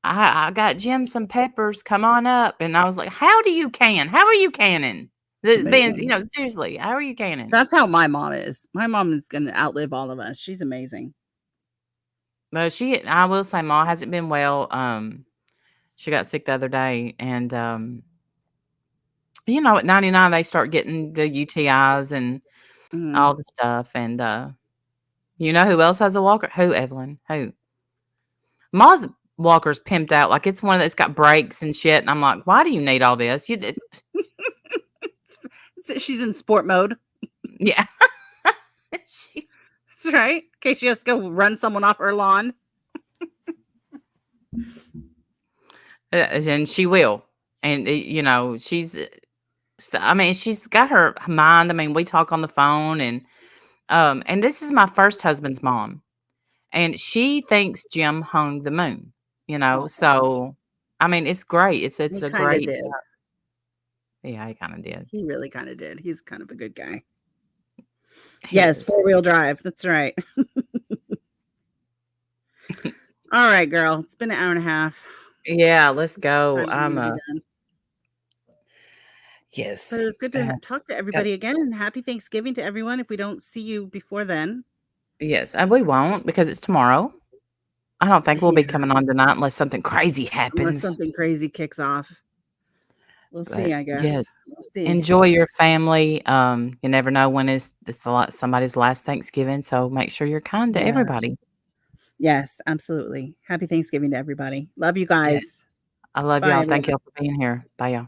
I got Jim some peppers. Come on up. And I was like, how do you can? How are you canning? Seriously, how are you canning? That's how my mom is. My mom is going to outlive all of us. She's amazing. But I will say, Ma hasn't been well. She got sick the other day, and at 99 they start getting the UTIs and all the stuff. And who else has a walker? Who, Evelyn? Who? Ma's walker's pimped out, like it's one that's got brakes and shit. And I'm like, why do you need all this? You did. She's in sport mode. Yeah. That's right. In case she has to go run someone off her lawn. And she will. And, she's got her mind. I mean, we talk on the phone, and this is my first husband's mom. And she thinks Jim hung the moon, so, I mean, it's great. It's a great. Did. Yeah, he kind of did. He really kind of did. He's kind of a good guy. Yes, 4-wheel drive. That's right. All right, girl. It's been an hour and a half. Yeah, let's go. Yes. But it was good to talk to everybody again. Happy Thanksgiving to everyone if we don't see you before then. Yes, and we won't, because it's tomorrow. I don't think we'll be coming on tonight unless something crazy happens. Unless something crazy kicks off. We'll see, I guess. Yes. We'll see. Enjoy your family. You never know when it's somebody's last Thanksgiving, so make sure you're kind to everybody. Yes, absolutely. Happy Thanksgiving to everybody. Love you guys. I love y'all. Thank y'all for being here. Bye, y'all.